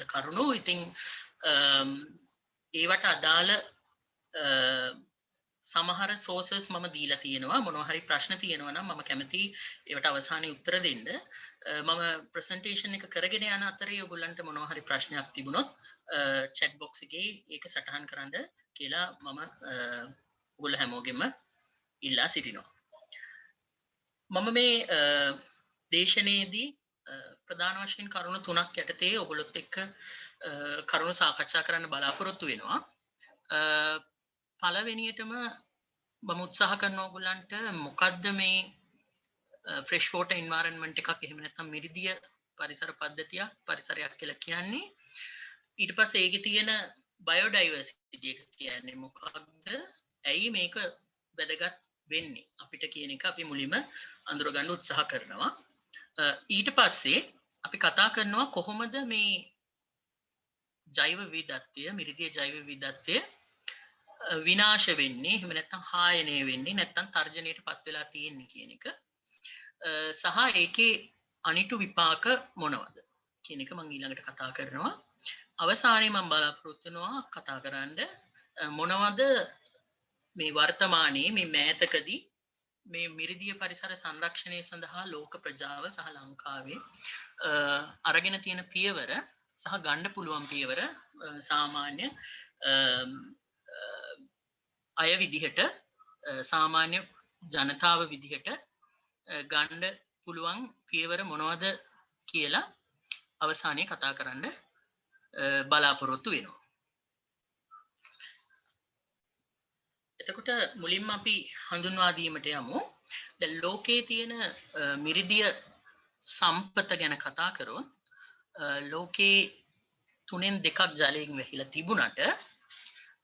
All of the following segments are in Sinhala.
කරුණු. ඉතින් ඒවට අදාළ සමහර සෝසස් මම දීලා තියෙනවා. මොනවා හරි ප්‍රශ්න තියෙනවා නම් මම කැමති ඒවට අවසානයේ උත්තර දෙන්න. මම ප්‍රසන්ටේෂන් එක කරගෙන යන අතරේ ඔයගොල්ලන්ට මොනවා හරි ප්‍රශ්නයක් තිබුණොත් chat box එකේ ඒක සටහන් කරන්න කියලා මම ඔයගොල්ලෝ හැමෝගෙම ඉල්ලා සිටිනවා. මම මේ දේශනයේදී ප්‍රධාන වශයෙන් කරුණු තුනක් යටතේ ඔයගොල්ලොත් එක්ක කරුණු සාකච්ඡා කරන්න බලාපොරොත්තු වෙනවා. පළවෙනියටම මම උත්සාහ කරනවා ඔයගොල්ලන්ට මොකද්ද මේ ෆ්‍රෙෂ් වෝටර් එන්වයරන්මන්ට් එකක් එහෙම නැත්නම් මිරිදිය පරිසර පද්ධතියක් පරිසරයක් කියලා කියන්නේ. ඊට පස්සේ ඒකේ තියෙන බයෝඩයිවර්සිටි එක කියන්නේ මොකක්ද? ඇයි මේක වැදගත් වෙන්නේ අපිට කියන එක අපි මුලින්ම අඳුර ගන්න උත්සාහ කරනවා. ඊට පස්සේ අපි කතා කරනවා කොහොමද මේ ජෛව විවිධත්වය මිරිදිය ජෛව විවිධත්වය විනාශ වෙන්නේ එහෙම නැත්නම් හායනය වෙන්නේ නැත්නම් තර්ජනයටපත් වෙලා තියෙන්නේ කියන එක සහ ඒකේ අනිටු විපාක මොනවද කියන එක මම ඊළඟට කතා කරනවා. අවසානයේ මම බලාපොරොත්තු වෙනවා කතා කරන්න මොනවද මේ වර්තමානයේ මේ මෑතකදී මේ මිරිදිය පරිසර සංරක්ෂණය සඳහා ලෝක ප්‍රජාව සහ ලංකාවේ අරගෙන තියෙන පියවර සහ ගන්න පුළුවන් පියවර සාමාන්‍ය අය විදිහට සාමාන්‍ය ජනතාව විදිහට ගන්න පුළුවන් පියවර මොනවද කියලා අවසානයේ කතා කරන්න බලාපොරොත්තු වෙනවා. එතකොට මුලින්ම අපි හඳුන්වා දීමට යමු. දැන් ලෝකයේ තියෙන මිරිදිය සම්පත ගැන කතා කරොත් ලෝකේ 3න් 2ක් ජලයෙන් වැහිලා තිබුණට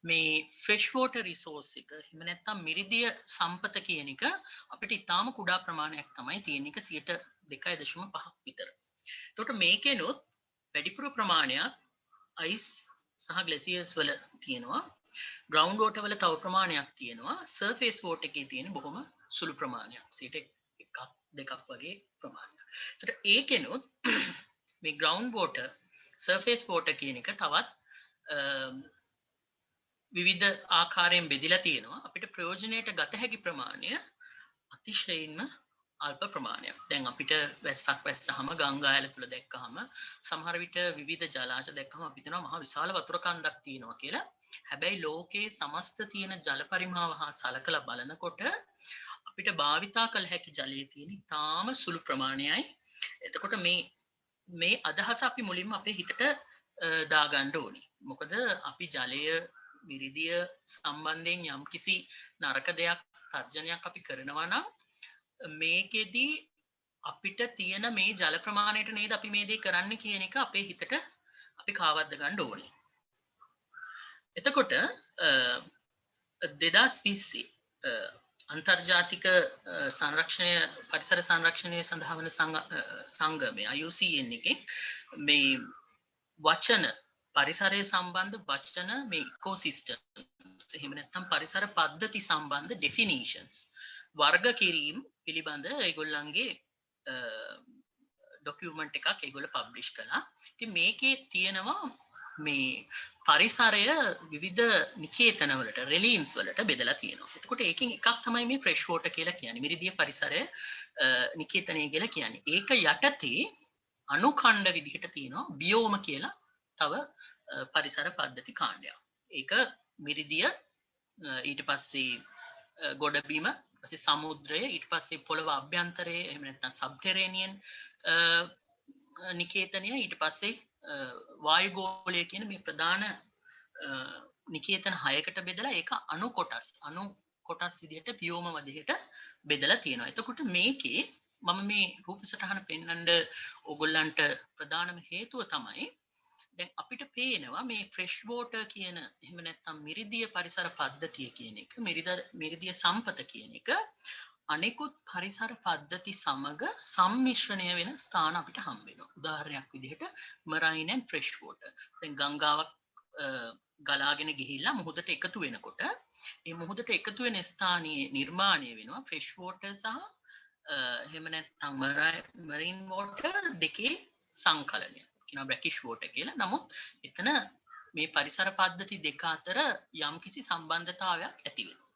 මේ ෆ්‍රෙෂ් වෝටර් රිසෝස් එක එහෙම නැත්නම් මිරිදිය සම්පත කියන එක අපිට ඉතාම කුඩා ප්‍රමාණයක් තමයි තියෙන එක 2.5ක් විතර. එතකොට මේකෙනොත් වැඩිපුර ප්‍රමාණයක් අයිස් සහ ග්ලැසියර්ස් වල තියෙනවා. ග්‍රවුන්ඩ් වෝටර් වල තව ප්‍රමාණයක් තියෙනවා. සර්ෆේස් වෝටර් එකේ තියෙන බොහොම සුළු ප්‍රමාණයක්. 1ක් 2ක් වගේ ප්‍රමාණයක්. එතකොට ඒකෙනොත් මේ ග්‍රවුන්ඩ් වෝටර් සර්ෆේස් වෝටර් කියන එක තවත් විවිධ ආකාරයෙන් බෙදලා තියෙනවා. අපිට ප්‍රයෝජනයට ගත හැකි ප්‍රමාණය අතිශයින්ම අල්ප ප්‍රමාණයක්. දැන් අපිට වැස්සක් වැස්සහම ගංගා ඇල තුල දැක්කහම සමහර විට විවිධ ජලාශ දැක්කහම අපි හිතනවා මහා විශාල වතුර කන්දක් තියෙනවා කියලා. හැබැයි ලෝකයේ සමස්ත තියෙන ජල පරිමාව හා සලකලා බලනකොට අපිට භාවිතා කළ හැකි ජලයේ තියෙන ඉතාම සුළු ප්‍රමාණයයි. එතකොට මේ අදහස අපි මුලින්ම අපේ හිතට දාගන්න ඕනේ. මොකද අපි ජලය මිරිදිය සම්බන්ධයෙන් යම්කිසි නරක දෙයක් තර්ජනයක් අපි කරනවා නම් මේකෙදී අපිට තියෙන මේ ජල ප්‍රමාණයට නේද අපි මේ දේ කරන්න කියන එක අපේ හිතට අපි කාවද්ද ගන්න ඕනේ. එතකොට 2020 අන්තර්ජාතික සංරක්ෂණය පරිසර සංරක්ෂණය සඳහා වන සංගමය IUCN එකේ මේ වචන පරිසරය සම්බන්ධ වචන මේ ඉකෝසිස්ටම්ස් එහෙම නැත්නම් පරිසර පද්ධති සම්බන්ධ ඩෙෆිනිෂන්ස් වර්ග කිරීම පිළිබඳ ඒගොල්ලන්ගේ ඩොකියුමන්ට් එකක් ඒගොල්ලෝ පබ්ලිෂ් කළා. ඉතින් මේකේ තියෙනවා මේ පරිසරය විවිධ නිකේතන වලට රෙලීන්ස් වලට බෙදලා තියෙනවා. එතකොට ඒකෙන් එකක් තමයි මේ ෆ්‍රෙෂ් වෝටර් කියලා කියන්නේ. මිරිදිය පරිසරය නිකේතනය කියලා කියන්නේ. ඒක යටතේ අනුඛණ්ඩ විදිහට තියෙනවා බියෝම කියලා තව පරිසර පද්ධති කාණ්ඩයක්. ඒක මිරිදිය ඊට පස්සේ ගොඩබිම ඊපස්සේ සමුද්‍රය ඊට පස්සේ පොළව අභ්‍යන්තරයේ එහෙම නැත්නම් සබ්ටෙරේනියන් නිකේතනය ඊට පස්සේ වායුගෝලය කියන මේ ප්‍රධාන නිකේතන 6කට බෙදලා ඒක අණු කොටස් විදිහට බියෝම විදිහට බෙදලා තියෙනවා. එතකොට මේකේ මම මේ රූප සටහන පෙන්වන්න ඕගොල්ලන්ට ප්‍රධානම හේතුව තමයි දැන් අපිට පේනවා මේ ෆ්‍රෙෂ් වෝටර් කියන එහෙම නැත්නම් මිරිදිය පරිසර පද්ධතිය කියන එක මිරිදිය සම්පත කියන එක අනෙකුත් පරිසර පද්ධති සමග සම්මිශ්‍රණය වෙන ස්ථාන අපිට හම්බ වෙනවා. උදාහරණයක් විදිහට මරයින් ඇන්ඩ් ෆ්‍රෙෂ් වෝටර්. දැන් ගංගාවක් ගලාගෙන ගිහිල්ලා මුහුදට එකතු වෙනකොට ඒ මුහුදට එකතු වෙන ස්ථානයේ නිර්මාණය වෙනවා ෆ්‍රෙෂ් වෝටර් සහ එහෙම නැත්නම් මරයින් වෝටර් දෙකේ සංකලනය. කියන බ්‍රැකිෂ් වෝටර් කියලා. නමුත් එතන මේ පරිසර පද්ධති දෙක අතර යම්කිසි සම්බන්ධතාවයක් ඇති වෙනවා.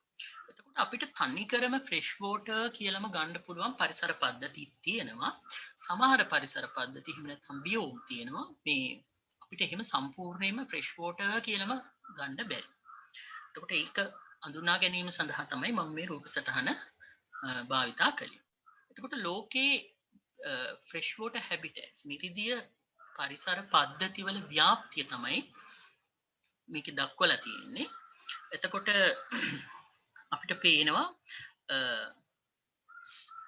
එතකොට අපිට තනිකරම ෆ්‍රෙෂ් වෝටර් කියලාම ගන්න පුළුවන් පරිසර පද්ධති තියෙනවා. සමහර පරිසර පද්ධති එහෙම නැත්නම් බියෝම් තියෙනවා. මේ අපිට එහෙම සම්පූර්ණයෙන්ම ෆ්‍රෙෂ් වෝටර් කියලාම ගන්න බැහැ. එතකොට ඒක අඳුනා ගැනීම සඳහා තමයි මම මේ රූප සටහන භාවිතා කළේ. එතකොට ලෝකේ ෆ්‍රෙෂ් වෝටර් හැබිටට්ස් මිරිදිය පරිසර පද්ධතිවල ව්‍යාප්තිය තමයි මේක දක්වලා තියෙන්නේ. එතකොට අපිට පේනවා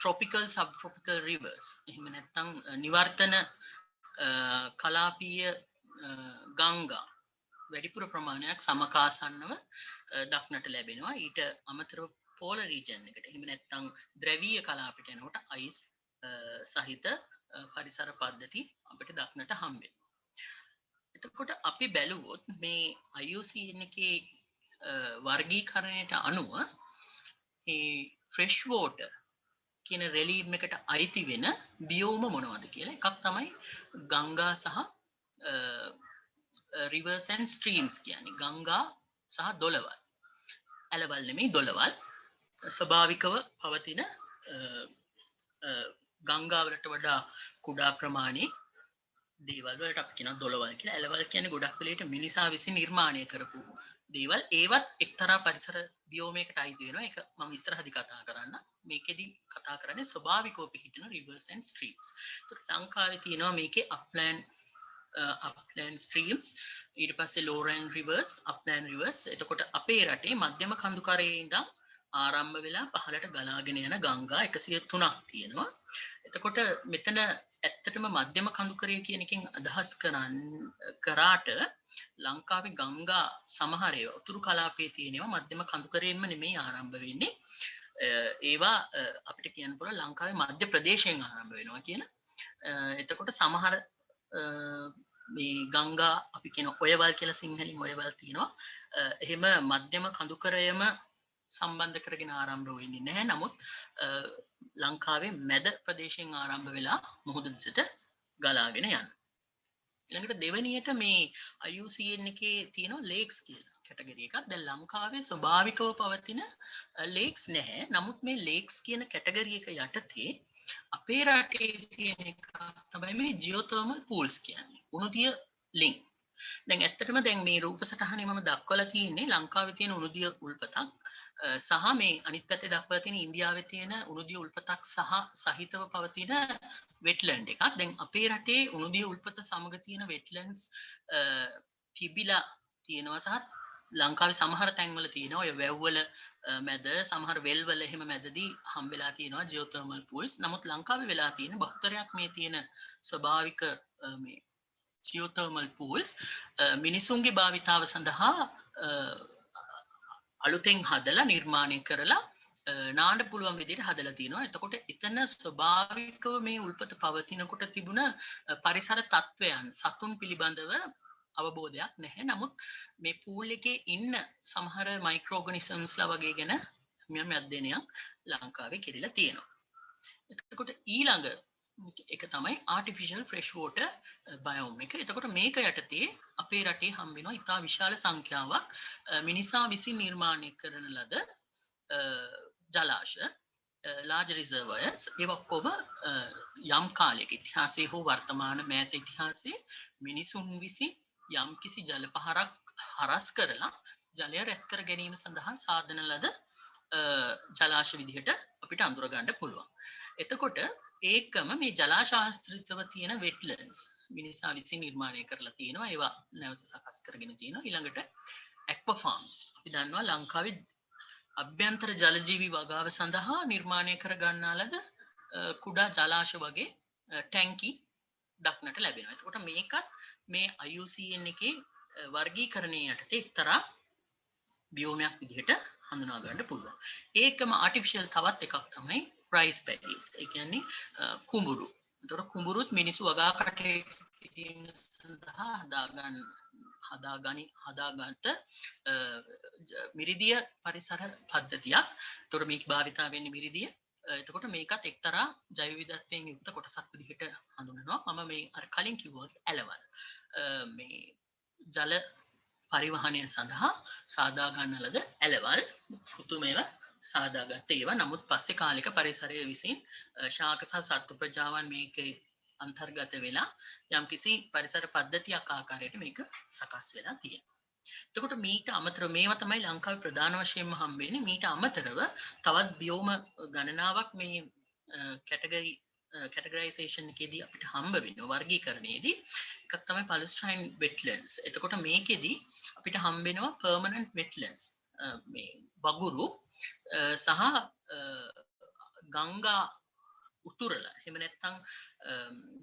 tropical subtropical rivers එහෙම නැත්නම් නිවර්තන කලාපීය ගංගා වැඩිපුර ප්‍රමාණයක් සමකාසන්නව දක්නට ලැබෙනවා. ඊට අමතරව පෝලර් රීජන් එකට එහෙම නැත්නම් ද්‍රවීය කලාපයට එනකොට අයිස් සහිත පරිසර පද්ධති අපිට දක්නට හම්බ වෙනවා. එතකොට අපි බැලුවොත් මේ IUCN එකේ වර්ගීකරණයට අනුව මේ ෆ්‍රෙෂ් වෝටර් කියන රෙලීම් එකට අයිති වෙන බියෝම මොනවද කියලා එකක් තමයි ගංගා සහ rivers and streams කියන්නේ ගංගා සහ දොළවල්. ඇලවල් නෙමෙයි දොළවල්. ස්වභාවිකව පවතින ගංගාවලට වඩා කුඩා ප්‍රමාණයේ දේවල් වලට අපි කියනවා දොළවල් කියලා. ඇලවල් කියන්නේ ගොඩක් වෙලේට මිනිසා විසින් නිර්මාණය කරපු දේවල්. ඒවත් එක්තරා පරිසර බියෝමයකට අයිති වෙනවා. ඒක මම ඉස්සරහදී කතා කරන්න. මේකෙදි කතා කරන්නේ ස්වභාවිකව පිහිටන rivers and streams. ඒත් ලංකාවේ තියෙනවා මේකේ upland streams, ඊට පස්සේ lowland rivers, upland rivers. එතකොට අපේ රටේ මධ්‍යම කඳුකරයේ ඉඳන් ආරම්භ වෙලා පහළට ගලාගෙන යන ගංගා 103ක් තියෙනවා. එතකොට මෙතන ඇත්තටම මධ්‍යම කඳුකරය කියන එකෙන් අදහස් කරාට ලංකාවේ ගංගා සමහර ඒවා උතුරු කලාපයේ තියෙනවා මධ්‍යම කඳුකරයෙන්ම නෙමෙයි ආරම්භ වෙන්නේ. ඒවා අපිට කියන්න පුළුවන් ලංකාවේ මධ්‍ය ප්‍රදේශයෙන් ආරම්භ වෙනවා කියලා. එතකොට සමහර මේ ගංගා අපි කියන ඔයවල් කියලා සිංහලින් ඔයවල් තියෙනවා. එහෙම මධ්‍යම කඳුකරයම සම්බන්ධ කරගෙන ආරම්භ වෙන්නේ නැහැ. නමුත් ලංකාවේ මැද ප්‍රදේශයෙන් ආරම්භ වෙලා මුහුද දිසට ගලාගෙන යනවා. ඊළඟට දෙවෙනියට මේ IUCN එකේ තියෙනවා ලේක්ස් කියලා කැටගරි එකක්. දැන් ලංකාවේ ස්වභාවිකව පවතින ලේක්ස් නැහැ. නමුත් මේ ලේක්ස් කියන කැටගරි එක යටතේ අපේ රටේ තියෙන එක තමයි මේ ජියෝතර්මල් පූල්ස් කියන්නේ. උණුදිය ලිං. දැන් ඇත්තටම දැන් මේ රූප සටහනේ මම දක්වලා තියෙන්නේ ලංකාවේ තියෙන උණුදිය උල්පතක් සහ මේ අනිත් පැත්තේ දක්වලා තියෙන ඉන්දියාවේ තියෙන උණුදිය උල්පතක් සහිතව පවතින වෙට්ලන්ඩ් එකක්. දැන් අපේ රටේ උණුදිය උල්පත සමග තියෙන වෙට්ලන්ඩ්ස් තිබිලා තියෙනවා සහ ලංකාවේ සමහර තැන්වල තියෙනවා ඔය වැව්වල මැද සමහර වෙල්වල එහෙම මැදදී හම්බෙලා තියෙනවා ජියෝතර්මල් පූල්ස්. නමුත් ලංකාවේ වෙලා තියෙන බහුතරයක් මේ තියෙන ස්වභාවික මේ ජියෝතර්මල් පූල්ස් මිනිසුන්ගේ භාවිතාව සඳහා අලුතෙන් හදලා නිර්මාණය කරලා නාන්න පුළුවන් විදිහට හදලා තියෙනවා. එතකොට එතන ස්වභාවිකව මේ උල්පත පවතිනකොට තිබුණ පරිසර තත්වයන් සතුන් පිළිබඳව අවබෝධයක් නැහැ. නමුත් මේ පූල් එකේ ඉන්න සමහර මයික්‍රෝ ඕගනිසම්ස්ලා වගේ ගැන යම් අධ්‍යයනයක් ලංකාවේ කෙරෙලා තියෙනවා. එතකොට ඊළඟ එක තමයි ආටිෆිෂල් ෆ්‍රෙෂ් වෝටර් බයෝම් එක. එතකොට මේක යටතේ අපේ රටේ හම්බ වෙනවා ඉතා විශාල සංඛ්‍යාවක් මිනිසා විසින් නිර්මාණය කරන ලද ජලාශ large reservoirs. ඒ ඔක්කොම යම් කාලයක ඉතිහාසයේ හෝ වර්තමාන මෑත ඉතිහාසයේ මිනිසුන් විසින් යම් කිසි ජල පහරක් හරස් කරලා ජලය රැස් කර ගැනීම සඳහා සාධන ලද ජලාශ විදිහට අපිට අඳුර ගන්න පුළුවන්. එතකොට ඒකම මේ ජලාශාස්ත්‍රිතව තියෙන වෙට්ලන්ඩ්ස් මිනිසා විසින් නිර්මාණය කරලා තියෙනවා. ඒවා නැවත සකස් කරගෙන තියෙනවා. ඊළඟට ඇක්වා ෆාම්ස්. අපි දන්නවා ලංකාවේ අභ්‍යන්තර ජලජීවි වගාව සඳහා නිර්මාණය කර ගන්නා ලද කුඩා ජලාශ වගේ ටැංකි දක්නට ලැබෙනවා. එතකොට මේකත් මේ IUCN එකේ වර්ගීකරණය යටතේ එක්තරා බියෝමයක් විදිහට හඳුනා ගන්න පුළුවන්. ඒකම ආටිෆිෂල් තවත් එකක් තමයි රයිස් පැඩිස්. ඒ කියන්නේ කුඹුරු. එතකොට කුඹුරුත් මිනිස්සු වගා කටයුතු කිරීම සඳහා හදාගන්නට මිරිදිය පරිසර පද්ධතියක්. එතකොට මේක භාවිතා වෙන්නේ මිරිදිය එතකොට මේකත් එක්තරා ජෛව විවිධත්වයෙන් යුක්ත කොටසක් විදිහට හඳුනනවා. මම මේ අර කලින් කිව්වා ඇලවල් මේ ජල පරිවහනය සඳහා සාදා ගන්න ලද ඇලවල් පුතුමේව සාදාගත්ත ඒවා. නමුත් පස්සේ කාලික පරිසරය විසින් ශාක සහ සත්තු ප්‍රජාවන් මේකේ අන්තර්ගත වෙලා යම්කිසි පරිසර පද්ධතියක් ආකාරයට මේක සකස් වෙලා තියෙනවා. එතකොට මීට අමතරව මේවා තමයි ලංකාවේ ප්‍රධාන වශයෙන්ම හම්බෙන්නේ. මීට අමතරව තවත් බියෝම ගණනාවක් මේ කැටගරයිසේෂන් එකේදී අපිට හම්බ වෙනවා වර්ගීකරණයේදී. එකක් තමයි පලස්ටයින් වෙට්ලන්ඩ්ස්. එතකොට මේකෙදී අපිට හම්බ වෙනවා පර්මනන්ට් වෙට්ලන්ඩ්ස්. මේ වගුරු සහ ගංගා උතුරල එහෙම නැත්නම්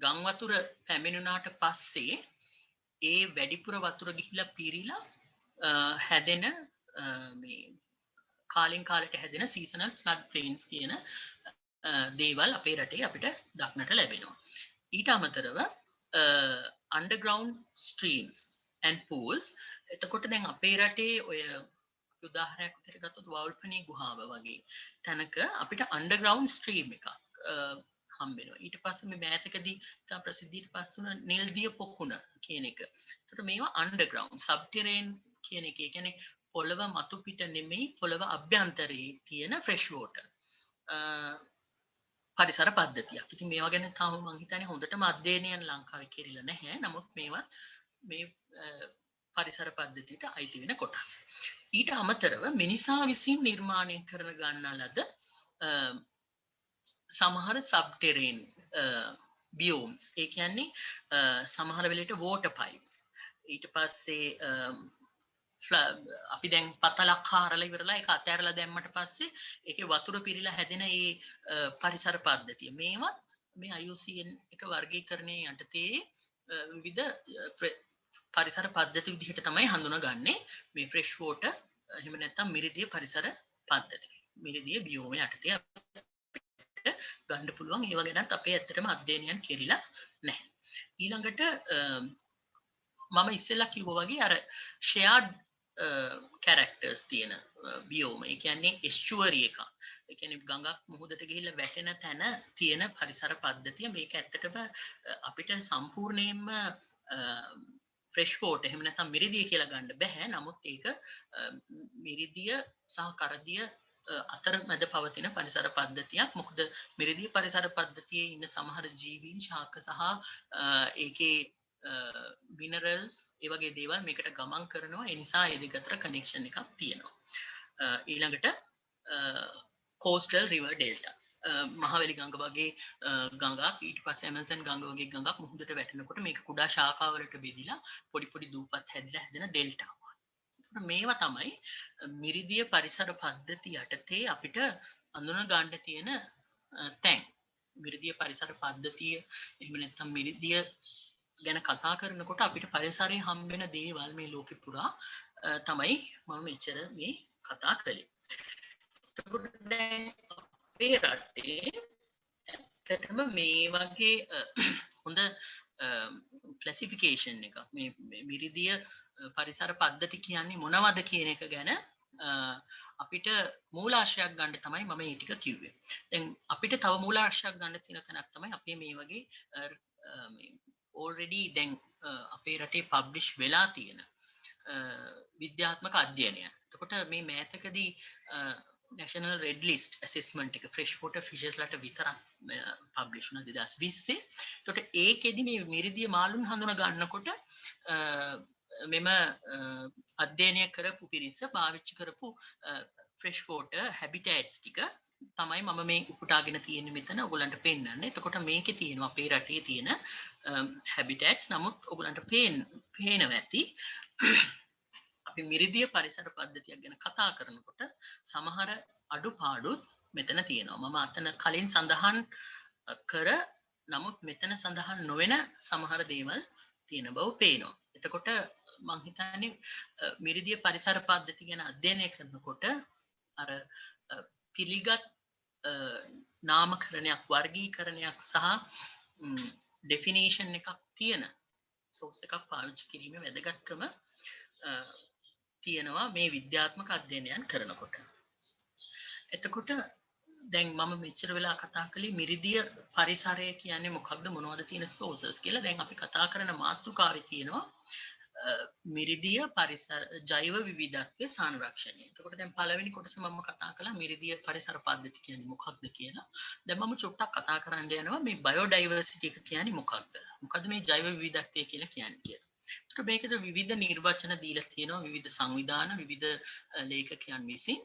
ගම් වතුර පැමිණුණාට පස්සේ ඒ වැඩිපුර වතුර ගිහිලා පිරීලා හැදෙන මේ කාලින් කාලට හැදෙන සීසනල් ෆ්ලඩ් ප්ලේන්ස් කියන දේවල් අපේ රටේ අපිට දක්නට ලැබෙනවා. ඊට අමතරව underground streams and pools. එතකොට දැන් අපේ රටේ ඔය උදාහරණයක් විදිහට ගත්තොත් වවුල්පනේ ගුහාව වගේ තැනක අපිට underground stream එකක් හම්බ වෙනවා. ඊට පස්සේ මේ මෑතකදී තා ප්‍රසිද්ධියට පත් වුණ නිල්දිය පොකුණ කියන එක. එතකොට මේවා underground subterranean කියන එක. ඒ කියන්නේ පොළව මතු පිට නෙමෙයි පොළව අභ්‍යන්තරයේ තියෙන fresh water පරිසර පද්ධතියක්. ඉතින් මේවා ගැන තාම මම හිතන්නේ හොඳටම අධ්‍යයනයන් ලංකාවේ කෙරිලා නැහැ. නමුත් මේවත් මේ පරිසර පද්ධතියට අයිති වෙන කොටස්. ඊට අමතරව මිනිසා විසින් නිර්මාණය කරන ගන්නා ලද සමහර සබ්ටෙරේන් බියෝම්ස්. ඒ කියන්නේ සමහර වෙලට වෝටර් පයිප්ස්. ඊට පස්සේ අපි දැන් පතලක් හාරලා ඉවරලා ඒක අතෑරලා දැම්මට පස්සේ ඒකේ වතුර පිරීලා හැදෙන ඒ පරිසර පද්ධතිය මේවත් මේ IUCN එක වර්ගීකරණයේ යටතේ විවිධ පරිසර පද්ධති විදිහට තමයි හඳුනාගන්නේ මේ ෆ්‍රෙෂ් වෝටර් එහෙම නැත්නම් මිරිදිය පරිසර පද්ධතිය. මිරිදිය බියෝම යටතේ ගන්න පුළුවන්. ඒව ගැනත් අපේ ඇත්තටම අධ්‍යයනයන් කෙරිලා නැහැ. ඊළඟට මම ඉස්සෙල්ලා කිව්වා වගේ අර shared characters තියෙන බියෝම. ඒ කියන්නේ estuary එකක්. ඒ කියන්නේ ගඟක් මුහුදට ගිහිල්ලා වැටෙන තැන තියෙන පරිසර පද්ධතිය. මේක ඇත්තටම අපිට සම්පූර්ණයෙන්ම fresh water එහෙම නැත්නම් මිරිදිය කියලා ගන්න බෑ. නමුත් ඒක මිරිදිය සහ කරදිය අතරමැද පවතින පරිසර පද්ධතියක්. මොකද මිරිදිය පරිසර පද්ධතියේ ඉන්න සමහර ජීවීන් ශාක සහ ඒකේ මිනරල්ස් ඒ වගේ දේවල් මේකට ගමන් කරනවා. ඒ නිසා ඒ දෙක අතර කනෙක්ෂන් එකක් තියෙනවා. ඊළඟට coastal river deltas මහවැලි ගඟ වගේ ගඟක් ඊට පස්සේ ඇමසන් ගඟ වගේ ගඟක් මුහුදට වැටෙනකොට මේක කුඩා ශාඛාවලට බෙදිලා පොඩි පොඩි දූපත් හැදිලා හැදෙන ඩෙල්ටාවක්. මේවා තමයි මිරිදිය පරිසර පද්ධති යටතේ අපිට අඳුන ගන්න තියෙන තැන්. මිරිදිය පරිසර පද්ධතිය එහෙම නැත්නම් මිරිදිය ගැන කතා කරනකොට අපිට පරිසරයේ හම්බෙන දේවල් මේ ලෝකෙ පුරා තමයි මම මෙච්චර මේ කතා කළේ. එතකොට දැන් අපේ රටේ ඇත්තටම මේ වගේ හොඳ ක්ලාසිෆිකේෂන් එකක් මේ මිරිදිය පරිසර පද්ධති කියන්නේ මොනවද කියන එක ගැන අපිට මූලාශ්‍රයක් ගන්න තමයි මම මේ ටික කිව්වේ. දැන් අපිට තව මූලාශ්‍රයක් ගන්න තියෙන තැනක් තමයි අපේ මේ වගේ already දැන් අපේ රටේ පබ්ලිෂ් වෙලා තියෙන විද්‍යාත්මක අධ්‍යයනය. එතකොට මේ මෑතකදී National Red List Assessment එක fresh water fishes ලට විතරක් පබ්ලිෂ් වුණා 2020. එතකොට ඒකෙදි මේ මිරිදිය මාළුන් හඳුනා ගන්නකොට මෙම අධ්‍යයනය කරපු පිරිස පාවිච්චි කරපු fresh water habitats ටික තමයි මම මේ උපුටාගෙන තියෙන්නේ මෙතන ඔයගලන්ට පෙන්නන්න. එතකොට මේකේ තියෙනවා අපේ රටේ තියෙන habitats. නමුත් ඔයගලන්ට පේනවා ඇති අපි මිරිදිය පරිසර පද්ධතියක් ගැන කතා කරනකොට සමහර අඩුපාඩුත් මෙතන තියෙනවා. මම අතන කලින් සඳහන් කර නමුත් මෙතන සඳහන් නොවන සමහර දේවල් තියෙන බව පේනවා. එතකොට මම හිතන්නේ මිරිදිය පරිසර පද්ධති ගැන අධ්‍යයනය කරනකොට අර පිළිගත් නාමකරණයක් වර්ගීකරණයක් සහ ඩෙෆිනිෂන් එකක් තියෙන සෝස් එකක් පාවිච්චි කිරීමේ වැදගත්කම තියෙනවා මේ විද්‍යාත්මක අධ්‍යයනයන් කරනකොට. එතකොට දැන් මම මෙච්චර වෙලා කතා කළේ මිරිදිය පරිසරය කියන්නේ මොකක්ද මොනවද තියෙන සෝසස් කියලා. දැන් අපි කතා කරන මාතෘකාවේ තියෙනවා මිරිදිය පරිසර ජෛව විවිධත්වයේ සංරක්ෂණය. එතකොට දැන් පළවෙනි කොටස මම කතා කළා මිරිදිය පරිසර පද්ධති කියන්නේ මොකක්ද කියලා. දැන් මම චුට්ටක් කතා කරන්න යනවා මේ බයෝඩයිවර්සිටි එක කියන්නේ මොකක්ද? මොකද්ද මේ ජෛව විවිධත්වය කියලා කියන්නේ කියලා. එතකොට මේකද විවිධ නිර්වචන දීලා තියෙනවා විවිධ සංවිධාන විවිධ ලේඛකයන් විසින්.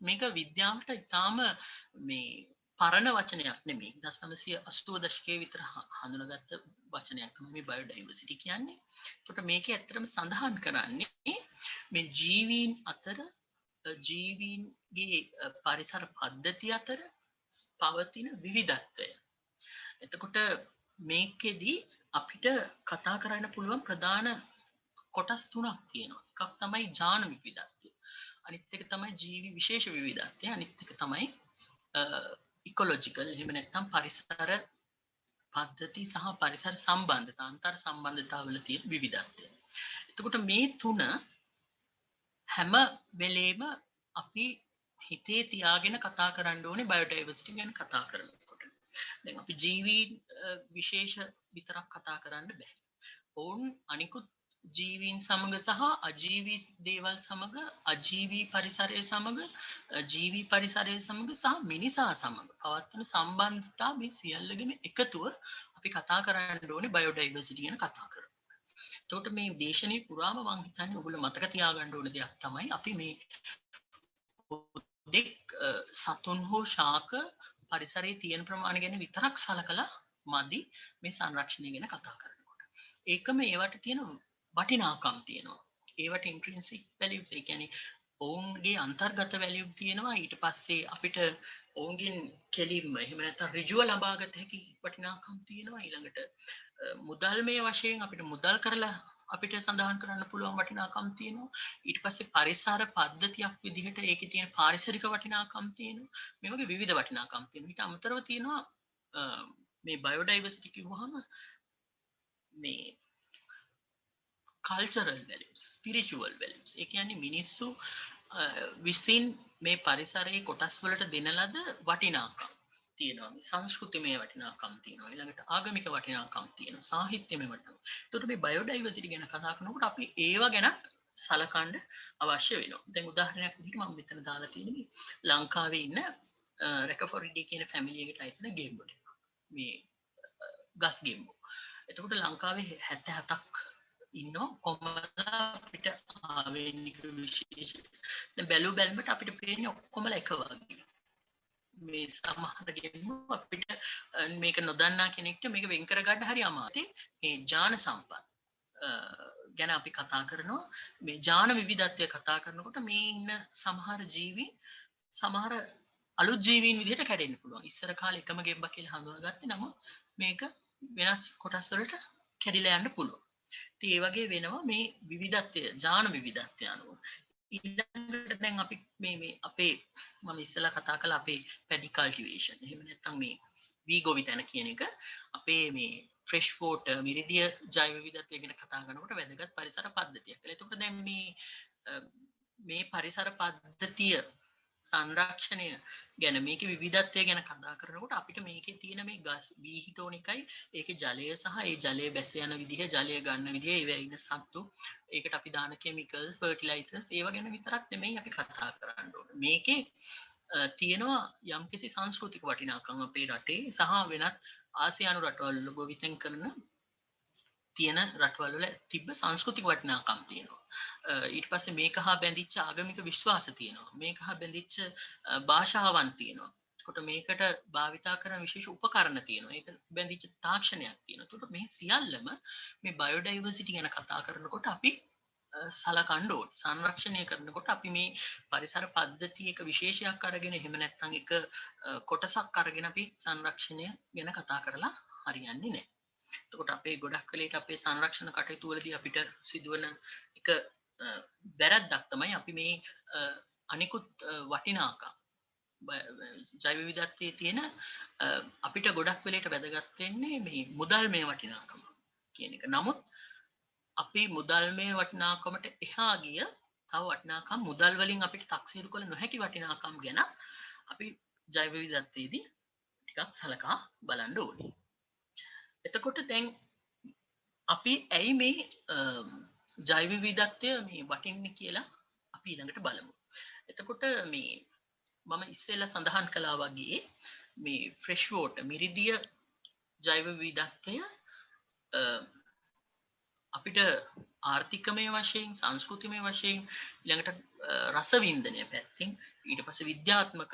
මේක විද්‍යාවට ඉතාම මේ පරණ වචනයක් නෙමෙයි. 1980 දශකයේ විතර හඳුනාගත්ත වචනයක් තමයි මේ බයෝඩයිවර්සිටි කියන්නේ. එතකොට මේකේ ඇත්තටම සඳහන් කරන්නේ මේ ජීවීන් අතර ජීවීන්ගේ පරිසර පද්ධති අතර පවතින විවිධත්වය. එතකොට මේකෙදි අපිට කතා කරන්න පුළුවන් ප්‍රධාන කොටස් තුනක් තියෙනවා. එකක් තමයි ජාන විවිධත්වය. අනිත් එක තමයි ජීවි විශේෂ විවිධත්වය. අනිත් එක තමයි ඉකොලොජිකල් එහෙම නැත්නම් පරිසර පද්ධති සහ පරිසර සම්බන්ධතා අන්තර් සම්බන්ධතාවල තියෙන විවිධත්වය. එතකොට මේ තුන හැම වෙලේම අපි හිතේ තියාගෙන කතා කරන්න ඕනේ බයෝඩයිවර්සිටි ගැන කතා කරනකොට. දැන් අපි ජීවි විශේෂ විතරක් කතා කරන්න බෑ. ඔවුන් අනිකුත් ජීවීන් සමග සහ අජීවී දේවල් සමග අජීවී පරිසරය සමග ජීවී පරිසරය සමග සහ මිනිසා සමග පවත්වන සම්බන්ධතා මේ සියල්ලගෙන එකතුව අපි කතා කරන්න ඕනේ බයෝඩයිවර්සිටි ගැන කතා කරලා. එතකොට මේ දේශනේ පුරාම මම හිතන්නේ ඔයගොල්ලෝ මතක තියාගන්න ඕන දෙයක් තමයි අපි මේ දෙක් සතුන් හෝ ශාක පරිසරයේ තියෙන ප්‍රමාණය ගැන විතරක් සලකලා මදි මේ සංරක්ෂණය ගැන කතා කරනකොට. ඒකම ඒවට තියෙන වටිනාකම් තියෙනවා. ඒවට ඉන්ට්‍රින්සික් වැලියුස් ඒ කියන්නේ ඔවුන්ගේ අන්තර්ගත වැලියු තියෙනවා. ඊට පස්සේ අපිට ඔවුන්ගෙන් කෙලින්ම එහෙම නැත්නම් ඍජුව ලබාගත හැකි වටිනාකම් තියෙනවා. ඊළඟට මුදල්මය වශයෙන් අපිට මුදල් කරලා අපිට සඳහන් කරන්න පුළුවන් වටිනාකම් තියෙනවා. ඊට පස්සේ පරිසර පද්ධතියක් විදිහට ඒකේ තියෙන පාරිසරික වටිනාකම් තියෙනවා. මේ වගේ විවිධ වටිනාකම් තියෙනවා. ඊට අමතරව තියෙනවා මේ බයෝඩයිවර්සිටි කිව්වහම මේ cultural values, spiritual values. ඒ කියන්නේ මිනිස්සු විසින් මේ පරිසරයේ කොටස් වලට දෙන ලද වටිනාකම් තියෙනවා. සංස්කෘතිමය වටිනාකම් තියෙනවා. ඊළඟට ආගමික වටිනාකම් තියෙනවා. සාහිත්‍යමය වටිනාකම්. ඒකට මේ බයෝඩයිවර්සිටි ගැන කතා කරනකොට අපි ඒවා ගැනත් සලකන්න අවශ්‍ය වෙනවා. දැන් උදාහරණයක් විදිහට මම මෙතන දාලා තියෙන්නේ ලංකාවේ ඉන්න රැකෆොරිඩි කියන ෆැමිලි එකට අයිති ගෙම්බෝ ටික. මේ ගස් ගෙම්බෝ. එතකොට ලංකාවේ 77ක් ඉන්නවා කොමලා අපිට ආවේනික විශේෂ. දැන් බැලුවමට අපිට පේන්නේ ඔක්කොමලා එක වගේ. මේ සමහර ගෙම්බෝ අපිට මේක නොදන්නා කෙනෙක්ට මේක වෙන් කරගන්න හරි අමාරුයි. මේ ඥාන සම්පත් ගැන අපි කතා කරනවා. මේ ඥාන විවිධත්වය කතා කරනකොට මේ ඉන්න සමහර ජීවි සමහර අලුත් ජීවීන් විදිහට කැඩෙන්න පුළුවන්. ඉස්සර කාලේ එකම ගෙම්බක් කියලා හඳුනාගත්තේ නම මේක වෙනස් කොටස් වලට කැඩිලා යන්න පුළුවන්. ඉතින් ඒ වගේ වෙනවා මේ විවිධත්වය ඥාන විවිධත්වය අනුව. ඊළඟට දැන් අපි මේ අපේ මම ඉස්සෙල්ලා කතා කළා අපේ පැඩි කල්ටිවේෂන්. එහෙම නැත්නම් මේ වී ගොවිතැන කියන එක අපේ මේ ෆ්‍රෙෂ් වෝටර් මිරිදිය ජෛව විවිධත්වය ගැන කතා කරනකොට වැදගත් පරිසර පද්ධතියක්. එතකොට දැන් මේ පරිසර පද්ධතිය සංරක්ෂණය ගැන මේකේ විවිධත්වය ගැන කතා කරනකොට අපිට මේකේ තියෙන මේ ගස් වීහිටෝන් එකයි ඒකේ ජලය සහ ඒ ජලය බැස යන විදිහ ජලය ගන්න විදිහ ඒවැ ඉන්න සත්තු ඒකට අපි දාන කෙමිකල්ස් ෆර්ටිලයිසර්ස් ඒව ගැන විතරක් නෙමෙයි අපි කතා කරන්න ඕනේ. මේකේ තියෙනවා යම්කිසි සංස්කෘතික වටිනාකම් අපේ රටේ සහ වෙනත් ආසියානු රටවල් වල ගොවිතැන් කරන තියෙන රටවල් වල තිබ්බ සංස්කෘතික වටිනාකම් තියෙනවා. ඊට පස්සේ මේක හා බැඳිච්ච ආගමික විශ්වාස තියෙනවා. මේක හා බැඳිච්ච භාෂාවන් තියෙනවා. එතකොට මේකට භාවිතා කරන විශේෂ උපකරණ තියෙනවා. ඒක බැඳිච්ච තාක්ෂණයක් තියෙනවා. එතකොට මේ සියල්ලම මේ බයෝඩයිවර්සිටි ගැන කතා කරනකොට අපි සලකන්න ඕනේ. සංරක්ෂණය කරනකොට අපි මේ පරිසර පද්ධතියක විශේෂයක් අරගෙන එහෙම නැත්නම් එක කොටසක් අරගෙන අපි සංරක්ෂණය ගැන කතා කරලා හරියන්නේ නැහැ. එතකොට අපේ ගොඩක් වෙලේට අපේ සංරක්ෂණ කටයුතු වලදී අපිට සිදුවන එක වැරද්දක් තමයි අපි මේ අනිකුත් වටිනාකම් ජෛව විවිධත්වයේ තියෙන අපිට ගොඩක් වෙලේට වැදගත් වෙන්නේ මේ මුදල්මය වටිනාකම කියන එක. නමුත් අපි මුදල්මය වටිනාකමට එහා ගිය තව වටිනාකම් මුදල් වලින් අපිට තක්සේරු කළ නොහැකි වටිනාකම් ගැන අපි ජෛව විවිධත්වයේදී ටිකක් සලකා බලන්න ඕනේ. එතකොට දැන් අපි ඇයි මේ ජෛව විවිධත්වය මේ වටින්නේ කියලා අපි ඊළඟට බලමු. එතකොට මේ මම ඉස්සෙල්ලා සඳහන් කළා වගේ මේ ෆ්‍රෙෂ් වෝටර් මිරිදිය ජෛව විවිධත්වය අපිට ආර්ථිකමය වශයෙන් සංස්කෘතිමය වශයෙන් ඊළඟට රස වින්දනය පැත්තෙන් ඊට පස්සේ විද්‍යාත්මක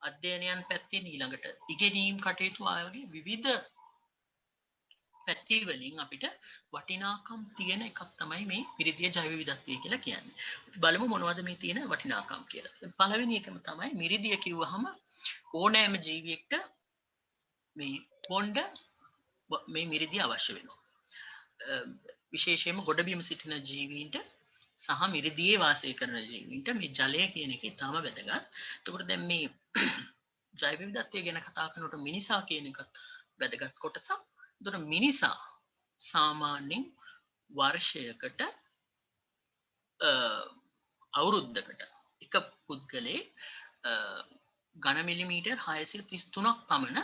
අධ්‍යයනයන් පැත්තෙන් ඊළඟට ඉගෙනීම් කටයුතු ආයෝගේ විවිධ පැති වලින් අපිට වටිනාකම් තියෙන එකක් තමයි මේ මිරිදිය ජෛව විවිධත්වය කියලා කියන්නේ. බලමු මොනවද මේ තියෙන වටිනාකම් කියලා. පළවෙනි එකම තමයි මිරිදිය කිව්වහම ඕනෑම ජීවියෙක්ට මේ බොණ්ඩ මේ මිරිදිය අවශ්‍ය වෙනවා. විශේෂයෙන්ම ගොඩබිම සිටින ජීවීන්ට සහ මිරිදියේ වාසය කරන ජීවීන්ට මේ ජලය කියන එක ඉතාම වැදගත්. එතකොට දැන් මේ ජෛව විවිධත්වය ගැන කතා කරනකොට මිනිසා කියන එකත් වැදගත් කොටසක්. එතකොට මිනිසා සාමාන්‍යයෙන් වර්ෂයකට අවුරුද්දකට එක පුද්ගලයේ ඝන මිලිමීටර් 633ක් පමණ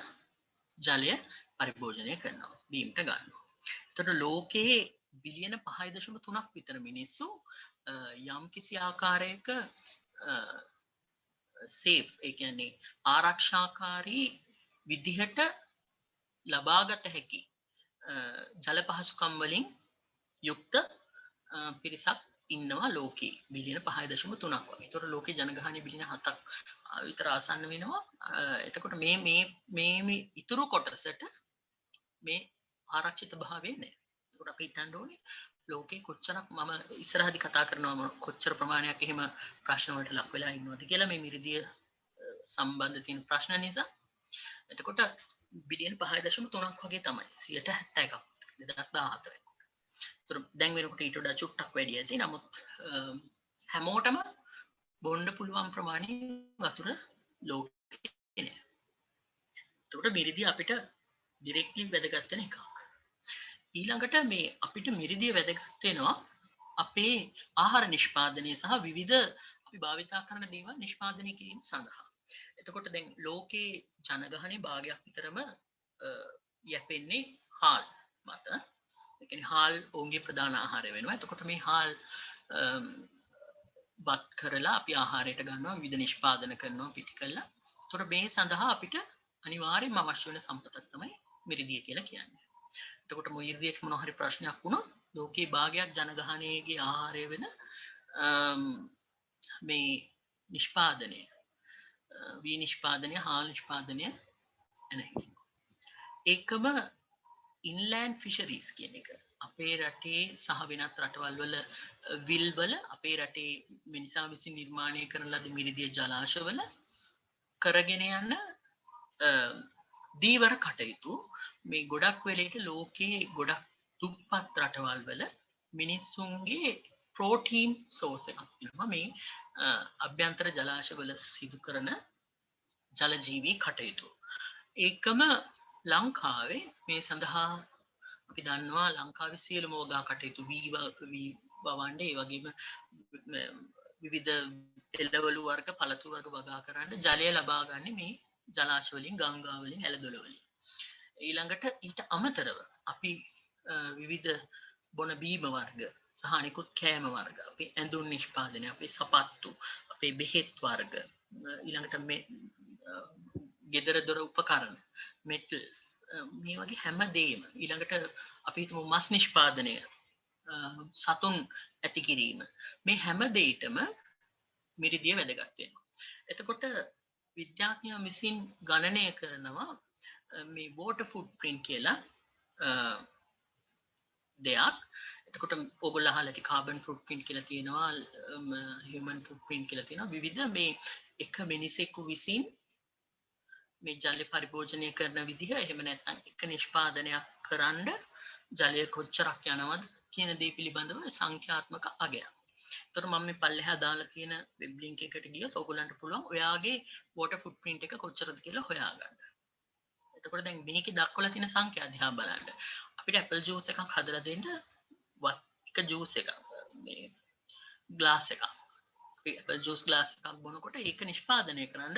ජලය පරිභෝජනය කරනවා, බීමට ගන්නවා. එතකොට ලෝකයේ බිලියන 5.3ක් විතර මිනිස්සු යම් කිසි ආකාරයක සේෆ්, ඒ කියන්නේ ආරක්ෂාකාරී විදිහට ලබාගත හැකි ජල පහසුකම් වලින් යුක්ත පිරිසක් ඉන්නවා ලෝකේ බිලියන 5.3ක් වගේ. ඒතකොට ලෝකේ ජනගහනය බිලියන 7ක් විතර ආසන්න වෙනවා. එතකොට මේ ඉතුරු කොටසට මේ ආරක්ෂිත භාවය නැහැ. ඒකට අපි හිතන්න ඕනේ ලෝකේ කොච්චරක් මම ඉස්සරහදී කතා කරනවා කොච්චර ප්‍රමාණයක් එහෙම ප්‍රශ්න වලට ලක් වෙලා ඉන්නවද කියලා මේ මිරිදිය සම්බන්ධ තියෙන ප්‍රශ්න නිසා. එතකොට බිලියන 5.3ක් වගේ තමයි 71ක් 2014. ඒතර දැන් වෙනකොට ඊට වඩා චුට්ටක් වැඩි ඇති. නමුත් හැමෝටම බොන්න පුළුවන් ප්‍රමාණය වතුර ලෝකේ නෑ. ඒතකොට මිරිදිය අපිට ඩිරෙක්ට්ලි වැදගත් වෙන එකක්. ඊළඟට මේ අපිට මිරිදිය වැදගත් වෙනවා අපේ ආහාර නිෂ්පාදනය සහ විවිධ අපි භාවිතා කරන දේවල් නිෂ්පාදනය කිරීම සඳහා. එතකොට දැන් ලෝකේ ජනගහනයේ භාගයක් විතරම යැපෙන්නේ හාල් මත. ඒ කියන්නේ හාල් ඔවුන්ගේ ප්‍රධාන ආහාරය වෙනවා. එතකොට මේ හාල් බත් කරලා අපි ආහාරයට ගන්නවා, විවිධ නිෂ්පාදන කරනවා පිටි කරලා. එතකොට මේ සඳහා අපිට අනිවාර්යයෙන්ම අවශ්‍ය වෙන සම්පතක් තමයි මිරිදිය කියලා කියන්නේ. එතකොට මිරිදියට මොනවා හරි ප්‍රශ්නයක් වුණොත් ලෝකේ භාගයක් ජනගහනයේගේ ආහාරය වෙන මේ නිෂ්පාදනය වී නිෂ්පාදනය, හාල් නිෂ්පාදනය නැහැ. ඒකම ඉන්ලෑන්ඩ් ෆිෂරීස් කියන එක අපේ රටේ සහ වෙනත් රටවල් වල විල් වල අපේ රටේ මිනිසා විසින් නිර්මාණය කරන ලද මිරිදිය ජලාශවල කරගෙන යන දීවර කටයුතු මේ ගොඩක් වෙලේට ලෝකයේ ගොඩක් දුප්පත් රටවල් වල මිනිස්සුන්ගේ ප්‍රෝටීන් සෝස් එකක් වෙනවා මේ අභ්‍යන්තර ජලාශවල සිදු කරන ජලජීවී කටයුතු. ඒකම ලංකාවේ මේ සඳහා අපි දන්නවා ලංකාවේ සියලුම වගා කටයුතු වී වවන්න ඒ වගේම විවිධ එළවලු වර්ග පළතුරු වර්ග වගා කරන්න ජලය ලබා ගන්න මේ ජලාශ වලින්, ගංගා වලින්, ඇලදොල වලින්. ඊළඟට ඊට අමතරව අපි විවිධ බොන බීම වර්ග සහ අනිකුත් කෑම වර්ග, අපේ ඇඳුම් නිෂ්පාදනය, අපේ සපත්තු, අපේ බෙහෙත් වර්ග, ඊළඟට මේ ගෙදර දොර උපකරණ, මෙටල්ස්, මේ වගේ හැම දෙයක්ම ඊළඟට අපි හිතමු මස් නිෂ්පාදනය, සතුන් ඇති කිරීම, මේ හැම දෙයකටම මිරිදිය වැදගත් වෙනවා. එතකොට විද්‍යාඥයෝ විසින් ගණනය කරනවා මේ water footprint කියලා දෙයක්. එතකොට ඔයගොල්ලෝ අහලා ඇති carbon footprint කියලා තියෙනවා, human footprint කියලා තියෙනවා. විවිධ මේ එක මිනිසෙකු විසින් මේ ජල පරිභෝජනය කරන විදිහ, එහෙම නැත්නම් එක නිෂ්පාදනයක් කරන්න ජලය කොච්චරක් යනවද කියන දේ පිළිබඳව සංඛ්‍යාත්මක අගයක්. එතකොට මම මේ පල්ලෙහා දාලා තියෙන වෙබ් ලින්ක් එකට ගියොත් ඔයගොල්ලන්ට පුළුවන් ඔයාගේ water footprint එක කොච්චරද කියලා හොයාගන්න. එතකොට දැන් මේකේ දක්වලා තියෙන සංඛ්‍යා දිහා බලන්න. අපිට ඇපල් ජූස් එකක් හදලා දෙන්න එක ජූස් එකක් මේ ග්ලාස් එකක් ඇපල් ජූස් ග්ලාස් එකක් බොනකොට ඒක නිෂ්පාදනය කරන්න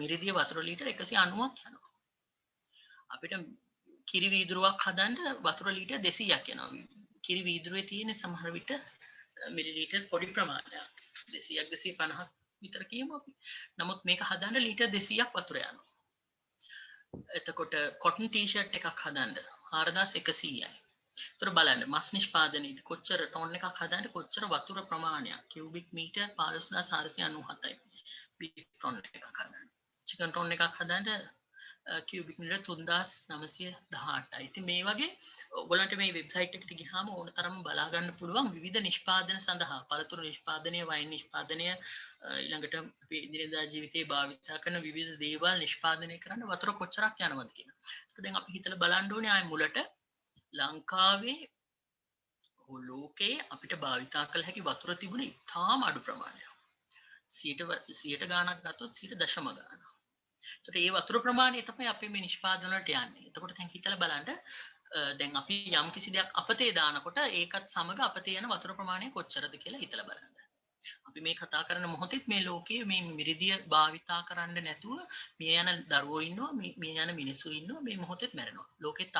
මිරිදිය වතුර ලීටර් 190ක් යනවා. අපිට කිරි වීදුරුවක් හදන්න වතුර ලීටර් 200ක් යනවා. කිරි වීදුරුවේ තියෙන සමහර විට මිලිලීටර් පොඩි ප්‍රමාණයක් 200ක් 250ක් විතර කියමු අපි. නමුත් මේක හදන්න ලීටර් 200ක් වතුර යනවා. එතකොට කොටන් ටී-ෂර්ට් එකක් හදන්න 4100යි. ඒතර බලන්න මස් නිෂ්පාදනයේ කොච්චර ටොන් එකක් හදන්න කොච්චර වතුර ප්‍රමාණයක් කියුබික් මීටර් 15497යි. බීෆ් ටොන් එකක් හදන්න. චිකන් ටොන් එකක් හදන්න කියුබික් මීටර් 3918යි. ඉතින් මේ වගේ ඔයගොල්ලන්ට මේ වෙබ්සයිට් එකට ගියාම ඕන තරම් බලා ගන්න පුළුවන් විවිධ නිෂ්පාදන සඳහා පළතුරු නිෂ්පාදනය, වයින් නිෂ්පාදනය, ඊළඟට අපේ දිනදා ජීවිතේ භාවිත කරන විවිධ දේවල් නිෂ්පාදනය කරන්න වතුර කොච්චරක් යනවද කියන. ඒක දැන් අපි හිතලා බලන්න ඕනේ ආයේ මුලට ලංකාවේ ලෝකයේ අපිට භාවිතා කළ හැකි වතුර තිබුණේ ඉතාම අඩු ප්‍රමාණයක්. 100 ගාණක් ගත්තොත් 0.0 ගාණක්. ඒතකොට මේ වතුර ප්‍රමාණය තමයි අපේ මේ නිෂ්පාදන වලට යන්නේ. එතකොට දැන් හිතලා බලන්න දැන් අපි යම් කිසි දෙයක් අපතේ දානකොට ඒකත් සමග අපතේ යන වතුර ප්‍රමාණය කොච්චරද කියලා හිතලා බලන්න. අපි මේ කතා කරන මොහොතේ මේ ලෝකයේ මේ මිරිදිය භාවිතා කරන්න නැතුව මිය යන දරුවෝ ඉන්නවා, මිය යන මිනිස්සු ඉන්නවා, මේ මොහොතේත් මැරෙනවා. ලෝකේ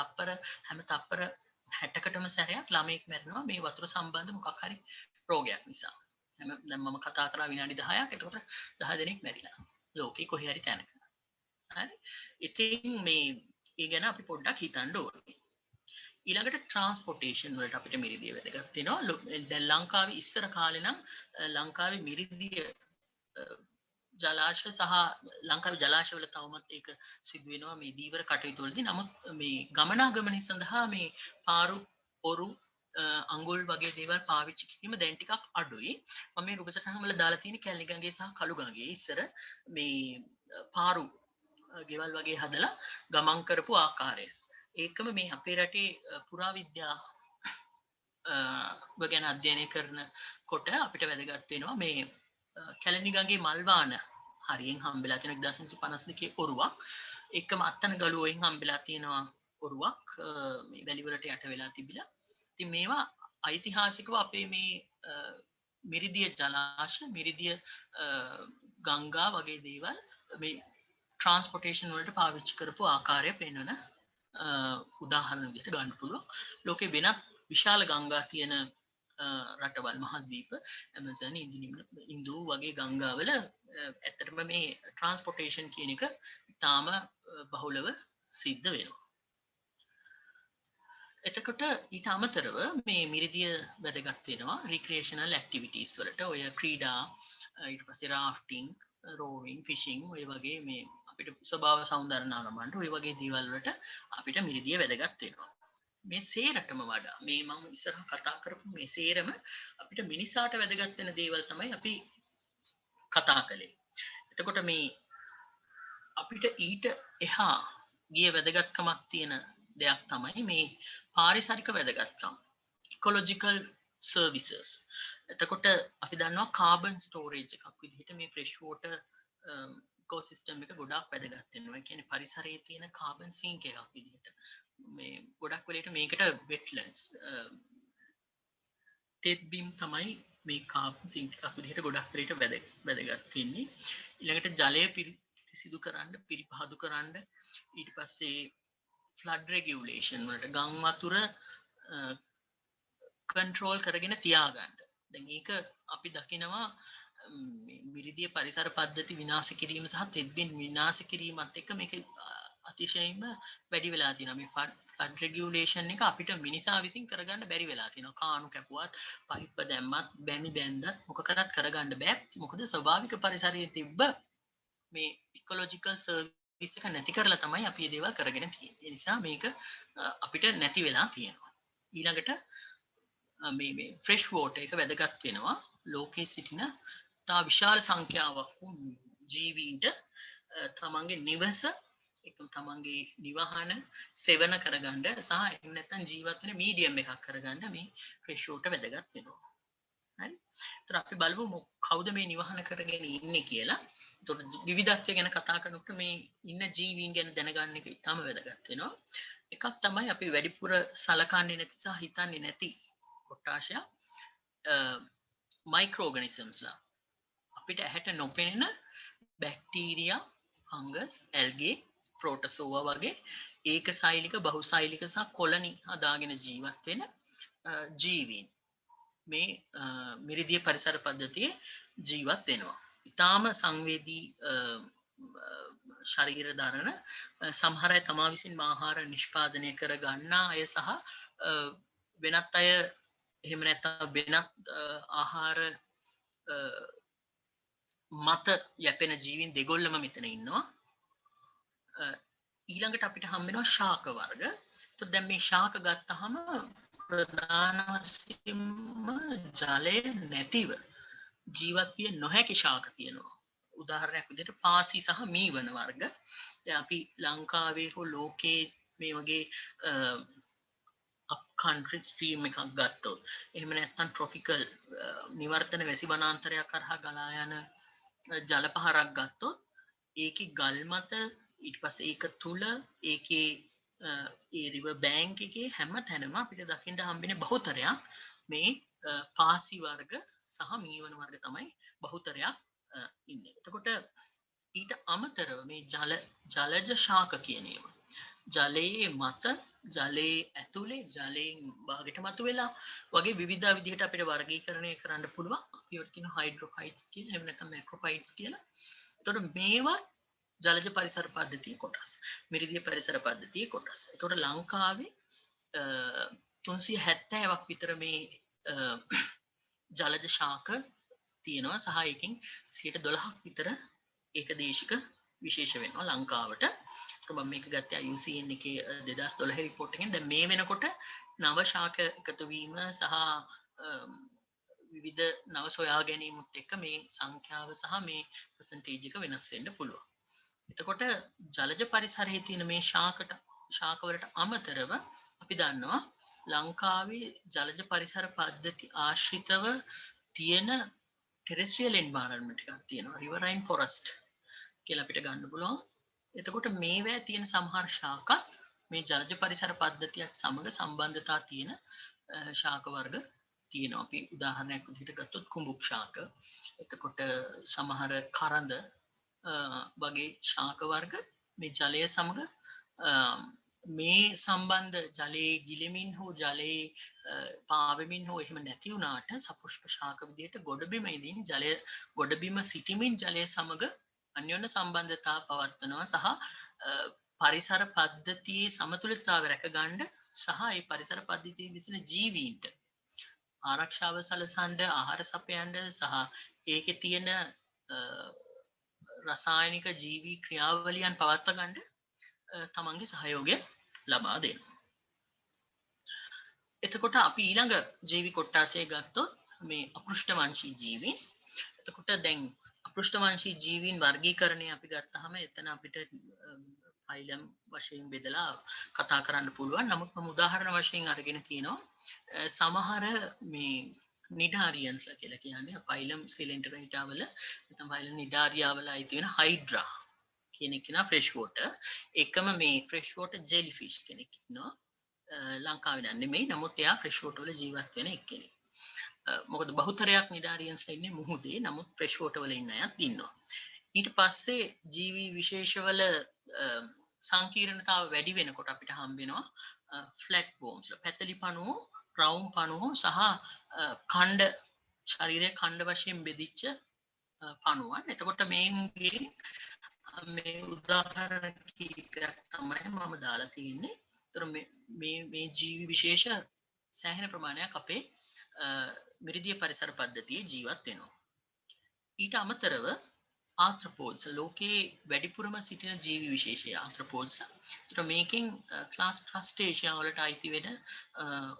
හැම තප්පර 60කටම සැරයක් ළමෙක් මැරෙනවා මේ වතුර සම්බන්ධ මොකක් හරි රෝගයක් නිසා. දැන් මම කතා කරා විනාඩි 10ක්. එතකොට 10 දෙනෙක් මැරිලා. ලෝකේ කොහේ හරි තැනක. හරි. ඉතින් මේ ඒ ගැන අපි පොඩ්ඩක් හිතන්න ඕනේ. ඊළඟට ට්‍රාන්ස්පෝර්ටේෂන් වලට අපිට මිරිදිය වැදගත් වෙනවා. දැන් ලංකාවේ ඉස්සර කාලේ නම් ලංකාවේ මිරිදිය ජලාශය සහ ලංකාවේ ජලාශය වල තවමත් ඒක සිදු වෙනවා මේ දීවර කටයුතු වලදී. නමුත් මේ ගමනාගමනය සඳහා මේ පාරු පොරු අඟුල් වගේ දේවල් පාවිච්චි කිරීම දැන් ටිකක් අඩුයි. මම මේ රූප සටහන් වල දාලා තියෙන කැලණිගඟේ සහ කළුගඟේ ඉස්සර මේ පාරු ගෙවල් වගේ හදලා ගමන් කරපු ආකාරය. ඒකම මේ අපේ රටේ පුරාවිද්‍යා ගැන අධ්‍යයනය කරනකොට අපිට වැදගත් වෙනවා මේ කැලණිගඟේ මල්වාන හරියෙන් හම්බෙලා තියෙන 1952 ඔරුවක්. එකම අත්තන ගලුවෙන් හම්බෙලා තියෙනවා ඔරුවක් මේ වැලි වලට යට වෙලා තිබිලා. ඉතින් මේවා ඓතිහාසිකව අපේ මේ මිරිදිය ජලාශ, මිරිදිය ගංගා වගේ දේවල් මේ ට්‍රාන්ස්පෝර්ටේෂන් වලට පාවිච්චි කරපු ආකාරය පෙන්වන උදාහරණ විදිහට ගන්න පුළුවන්. ලෝකේ වෙනත් විශාල ගංගා තියෙන රටවල් මහද්වීප ඇමසන් ඉන්දු වගේ ගංගාවල ඇත්තටම මේ ට්‍රාන්ස්පෝර්ටේෂන් කියන එක ඉතාම බහුලව සිද්ධ වෙනවා. එතකොට ඊට අමතරව මේ මිරිදිය වැදගත් වෙනවා රික්‍රියේෂනල් ඇක්ටිවිටීස් වලට. ඔය ක්‍රීඩා, ඊට පස්සේ රාෆ්ටිං, රෝවිං, ෆිෂිං ඔය වගේ මේ අපිට ස්වභාව සෞන්දර්ය නාමවලට ඔය වගේ දේවල් වලට අපිට මිරිදිය වැදගත් වෙනවා. මේ සේරටම වඩා මේ මම ඉස්සරහ කතා කරපු මේ සේරම අපිට මිනිසාට වැදගත් වෙන දේවල් තමයි අපි කතා කළේ. එතකොට මේ අපිට ඊට එහා ගිය වැදගත්කමක් තියෙන දෙයක් තමයි මේ පාරිසරික වැදගත්කම්. ඉකොලොජිකල් සර්විසස්. එතකොට අපි දන්නවා කාබන් ස්ටෝරේජ් එකක් විදිහට මේ ෆ්‍රෙෂ් වෝටර් ඉකෝසිස්ටම් එක ගොඩාක් වැදගත් වෙනවා. ඒ කියන්නේ පරිසරයේ තියෙන කාබන් සිංක් එකක් විදිහට. මේ ගොඩක් වෙලට මේකට වෙට්ලන්ඩ්ස් තෙත් බිම් තමයි මේ කාබන් සිංක් එකක් විදිහට ගොඩක් වෙලට වැදගත් වෙන්නේ. ඊළඟට ජලය පිරිසිදු කරන්න, පිරිපහදු කරන්න, ඊට පස්සේ ෆ්ලඩ් රෙගියුලේෂන් වලට ගම් වතුර කන්ට්‍රෝල් කරගෙන තියාගන්න. දැන් ඒක අපි දකිනවා මිරිදිය පරිසර පද්ධති විනාශ කිරීම සහ තෙත්බිම් විනාශ කිරීමත් එක්ක මේක අතිශයින්ම වැඩි වෙලා තියෙනවා. මේ ෆ්ලඩ් රෙගියුලේෂන් එක අපිට මිනිසා විසින් කරගන්න බැරි වෙලා තියෙනවා. කාණු කැපුවත්, පයිප්ප දැම්මත්, බැමි බැන්දත් මොක කරත් කරගන්න බෑ. මොකද ස්වභාවික පරිසරයේ තිබ්බ මේ ඉකොලොජිකල් සර්විස් එක නැති කරලා තමයි අපි මේ දේවල් කරගෙන තියෙන්නේ. ඒ නිසා මේක අපිට නැති වෙලා තියෙනවා. ඊළඟට මේ ෆ්‍රෙෂ් වෝටර් එක වැදගත් වෙනවා. ලෝකයේ සිටින තා විශාල සංඛ්‍යාවක් වූ ජීවීන්ට තමන්ගේ නිවස එකම තමන්ගේ නිවහන සෙවන කරගන්න සහ එහෙම නැත්නම් ජීවත් වෙන මීඩියම් එකක් කරගන්න මේ ෆ්‍රෙෂ් වෝටර් වැදගත් වෙනවා. හරි. ඒතර අපි බලමු කවුද මේ නිවහන කරගෙන ඉන්නේ කියලා. ඒතර විවිධත්වය ගැන කතා කරනකොට මේ ඉන්න ජීවීන් ගැන දැනගන්න එක ඉතාම වැදගත් වෙනවා. එකක් තමයි අපි වැඩිපුර සලකන්නේ නැති සහ හිතන්නේ නැති කොටාශය මයික්‍රෝ ඕගනිසම්ස්ලා. අපිට ඇහැට නොපෙනෙන බැක්ටීරියා, ෆංගස්, ඇල්ගේ, ප්‍රෝටසෝවා වගේ ඒකසෛලික, බහුසෛලික සහ කොලනි හදාගෙන ජීවත් වෙන ජීවීන් මේ මිරිදිය පරිසර පද්ධතියේ ජීවත් වෙනවා. ඉතාම සංවේදී ශරීර දරන සමහර අය තමා විසින් ආහාර නිෂ්පාදනය කර ගන්නා අය සහ වෙනත් අය එහෙම නැත්නම් වෙනත් ආහාර මත යැපෙන ජීවීන් දෙගොල්ලම මෙතන ඉන්නවා. ඊළඟට අපිට හම්බ වෙනවා ශාක වර්ග. එතකොට දැන් මේ ශාක ගත්තාම ප්‍රධාන වශයෙන්ම ජලය නැතිව ජීවත් විය නොහැකි ශාක තියෙනවා. උදාහරණයක් විදිහට පාසි සහ මීවන වර්ග. දැන් අපි ලංකාවේ හෝ ලෝකයේ මේ වගේ කන්ට්‍රි ස්ට්‍රීම් එකක් ගත්තොත්, එහෙම නැත්නම් ට්‍රොපිකල් නිවර්තන වැසි වනාන්තරයක් කරහා ගලා යන ජල පහරක් ගත්තොත්, ඒකේ ගල් මත ඊට පස්සේ ඒක තුල ඒකේ ඒ රිවර් බැංක් එකේ හැම තැනම අපිට දකින්න හම්බෙන්නේ බහුතරයක් මේ පාසි වර්ග සහ මීවන වර්ග තමයි බහුතරයක් ඉන්නේ. එතකොට ඊට අමතරව මේ ජලජ ශාක කියන ඒවා ජලයේ මත, ජලයේ ඇතුලේ, ජලයෙන් භාගයට මතුවෙලා වගේ විවිධ විදිහට අපිට වර්ගීකරණය කරන්න පුළුවන්. අපි ඒවට කියනවා හයිඩ්‍රොෆයිට්ස් කියලා, එහෙම නැත්නම් මැක්‍රොෆයිට්ස් කියලා. එතකොට මේවා ජලජ පරිසර පද්ධතියේ කොටස්. මිරිදිය පරිසර පද්ධතියේ කොටස්. එතකොට ලංකාවේ 370ක් විතර මේ ජලජ ශාක තියෙනවා සහ එකකින් 12ක් විතර ඒකදේශික විශේෂ වෙනවා ලංකාවට. මම මේක ගත්තේ IUCN එකේ 2012 රිපෝට් එකෙන්. දැන් මේ වෙනකොට නව ශාක එකතු වීම සහ විවිධ නව සොයා ගැනීමුත් එක්ක මේ සංඛ්‍යාව සහ මේ percentage එක වෙනස් වෙන්න පුළුවන්. එතකොට ජලජ පරිසරයේ තියෙන මේ ශාක වලට අමතරව අපි දන්නවා ලංකාවේ ජලජ පරිසර පද්ධති ආශ්‍රිතව තියෙන ටෙරෙස්ට්‍රියල් එන්වයරන්මන්ට් එකක් තියෙනවා. රිවරයින් ෆොරස්ට් කියලා අපිට ගන්න පුළුවන්. එතකොට මේවැ තියෙන සමහර ශාකත් මේ ජලජ පරිසර පද්ධතියත් සමග සම්බන්ධතා තියෙන ශාක වර්ග තියෙනවා. අපි උදාහරණයක් විදිහට ගත්තොත් කුඹුක් ශාක, එතකොට සමහර කරඳ වගේ ශාක වර්ග මේ ජලය සමග මේ සම්බන්ධ ජලයේ ගිලෙමින් හෝ ජලයේ පාවෙමින් හෝ එහෙම නැති වුණාට සපුෂ්ප ශාක විදිහට ගොඩබිමේදී ජලය ගොඩබිම සිටිමින් ජලය සමග අන්‍යෝන්‍ය සම්බන්ධතා පවත්වනවා සහ පරිසර පද්ධතියේ සමතුලිතතාවය රැකගන්න සහ ඒ පරිසර පද්ධතියේ විසින ජීවීන්ට ආරක්ෂාව සලසන්න, ආහාර සපයන්න සහ ඒකේ තියෙන රසායනික ජීවී ක්‍රියාවලියන් පවත්වා ගන්න තමන්ගේ සහයෝගය ලබා දෙනවා. එතකොට අපි ඊළඟ ජීවි කොට්ටාසය ගත්තොත් මේ අපෘෂ්ඨවංශී ජීවීන්. එතකොට දැන් අපෘෂ්ඨවංශී ජීවීන් වර්ගීකරණය අපි ගත්තාම එතන අපිට ෆයිලම් වශයෙන් බෙදලා කතා කරන්න පුළුවන්. නමුත් මම උදාහරණ වශයෙන් අරගෙන තියෙනවා සමහර මේ නිඩාරියන්ස්ලා කියලා කියන්නේ ෆයිලම් සිලෙන්ටරේටා වල නැත්නම් ෆයිලම් නිඩාරියා වල අයිති වෙන හයිඩ්‍රා කෙනෙක් ඉන්නවා ෆ්‍රෙෂ් වෝටර්. එකම මේ ෆ්‍රෙෂ් වෝටර් ජෙලි ෆිෂ් කෙනෙක් ඉන්නවා. ලංකාවේ නෙමෙයි, නමුත් එයා ෆ්‍රෙෂ් වෝටර් වල ජීවත් වෙන එක්කෙනෙක්. මොකද බහුතරයක් නිඩාරියන්ස්ලා ඉන්නේ මුහුදේ, නමුත් ෆ්‍රෙෂ් වෝටර් වල ඉන්න අයත් ඉන්නවා. ඊට පස්සේ ජීවි විශේෂවල සංකීර්ණතාව වැඩි වෙනකොට අපිට හම්බ වෙනවා ෆ්ලැට් බෝන්ස්, පැතලි පණුව, රවුම් පණුව සහ ඛණ්ඩ ශරීරයේ ඛණ්ඩ වශයෙන් බෙදිච්ච පණුවන්. එතකොට මේ උදාහරණ කීපයක් තමයි මම දාලා තියෙන්නේ. ඒතර මේ ජීවි විශේෂ සෑහෙන ප්‍රමාණයක් අපේ මිරිදිය පරිසර පද්ධතියේ ජීවත් වෙනවා. ඊට අමතරව ආත්‍රපෝඩ්ස් ලෝකයේ වැඩිපුරම සිටින ජීවි විශේෂය ආත්‍රපෝඩ්ස්. ඒතර මේකෙන් ක්ලාස් ක්‍රස්ටේෂියා වලට අයිති වෙන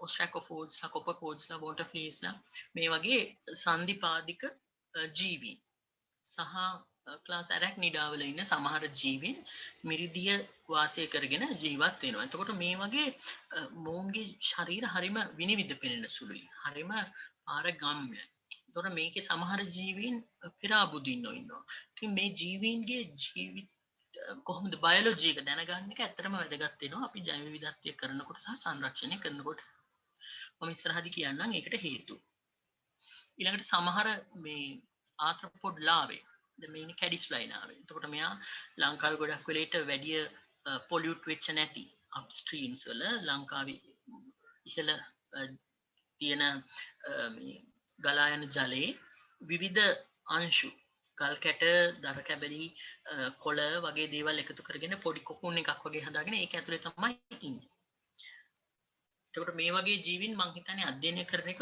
ඔස්ට්‍රැකොෆෝඩ්ස්ලා, කොපර්පෝඩ්ස්ලා, වෝටර්ෆ්ලීස්ලා මේ වගේ සන්ධිපාදික ජීවීන් සහ ක්ලාස් ඇරැක්නිඩා වල ඉන්න සමහර ජීවීන් මිරිදිය වාසය කරගෙන ජීවත් වෙනවා. එතකොට මේ වගේ මොවුන්ගේ ශරීර හරිම විනිවිද පෙනෙන සුළුයි. හරිම පාරගම්‍ය. එතකොට මේකේ සමහර ජීවීන් පෙරාබුදින්නෝ ඉන්නවා. ඉතින් මේ ජීවීන්ගේ ජීවිත කොහොමද බයොලොජි එක දැනගන්න එක ඇත්තටම වැදගත් වෙනවා. අපි ජෛව විවිධත්වය කරනකොට සහ සංරක්ෂණය කරනකොට. මම ඉස්සරහදී කියන්නම් ඒකට හේතු. ඊළඟට සමහර මේ ආත්‍රපොඩ් ලාවේ මේන කැඩිස් ලයිනාවේ. එතකොට මෙයා ලංකාවේ ගොඩක් වෙලේට වැඩිය පොලියුට් වෙච්ච නැති අප්ස්ට්‍රීම්ස් වල ලංකාවේ ඉහළ තියෙන ගලා යන ජලයේ විවිධ අංශු ගල් කැට දර කැබලි කොළ වගේ දේවල් එකතු කරගෙන පොඩි කොකුන් එකක් වගේ හදාගෙන ඒක ඇතුලේ තමයි ඉන්නේ. එතකොට මේ වගේ ජීවීන් මං හිතන්නේ අධ්‍යයනය කරන එක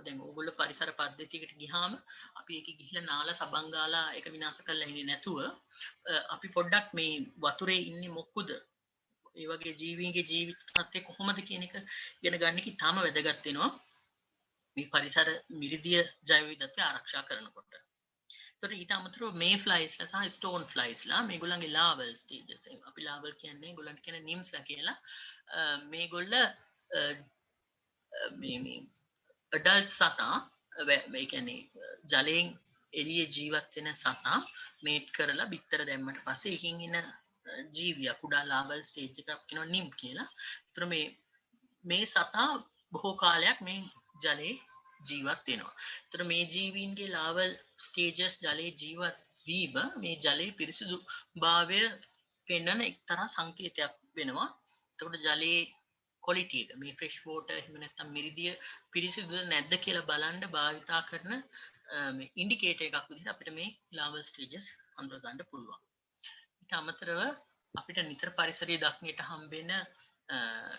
දැන් ඕගොල්ලෝ පරිසර පද්ධතියකට ගියාම අපි ඒක ගිහිල්ලා නාලා සබන් ගාලා ඒක විනාශ කරලා ඉන්නේ නැතුව අපි පොඩ්ඩක් මේ වතුරේ ඉන්නේ මොකද ඒ වගේ ජීවීන්ගේ ජීවිත තත්ත්වය කොහොමද කියන එක ඉගෙන ගන්න එක ඉතාම වැදගත් වෙනවා මේ පරිසර මිරිදිය ජෛව විවිධත්වය ආරක්ෂා කරනකොට. එතකොට ඊට අමතරව මේ ෆ්ලයිස්ලා සහ ස්ටෝන් ෆ්ලයිස්ලා මේගොල්ලන්ගේ ලාවල් ස්ටේජස් අපි ලාවල් කියන්නේ ඒගොල්ලන්ට කියන නිම්ස්ලා කියලා මේගොල්ල මේ අඩල්ට් සතා මේ කියන්නේ ජලයෙන් එළියේ ජීවත් වෙන සතා මේට් කරලා බිත්තර දැම්මට පස්සේ එකින් එන ජීවියා කුඩා ලාවල් ස්ටේජ් එකක් කියනවා නිම් කියලා. ඒතර මේ සතා බොහෝ කාලයක් මේ ජලයේ ජීවත් වෙනවා. ඒතර මේ ජීවීන්ගේ ලාවල් ස්ටේජස් ජලයේ ජීවත් වීම මේ ජලයේ පිරිසිදු භාවය පෙන්වන එක්තරා සංකේතයක් වෙනවා. එතකොට ජලයේ ක්වොලිටි එක මේ ෆ්‍රෙෂ් වෝටර් එහෙම නැත්නම් මිරිදිය පිරිසිදුද නැද්ද කියලා බලන්න භාවිතා කරන මේ ඉන්ඩිකේටර් එකක් විදිහට අපිට මේ ලාවල් ස්ටේජස් හඳුනා ගන්න පුළුවන්. ඊට අමතරව අපිට නිතර පරිසරයේ දක්නට හම්බෙන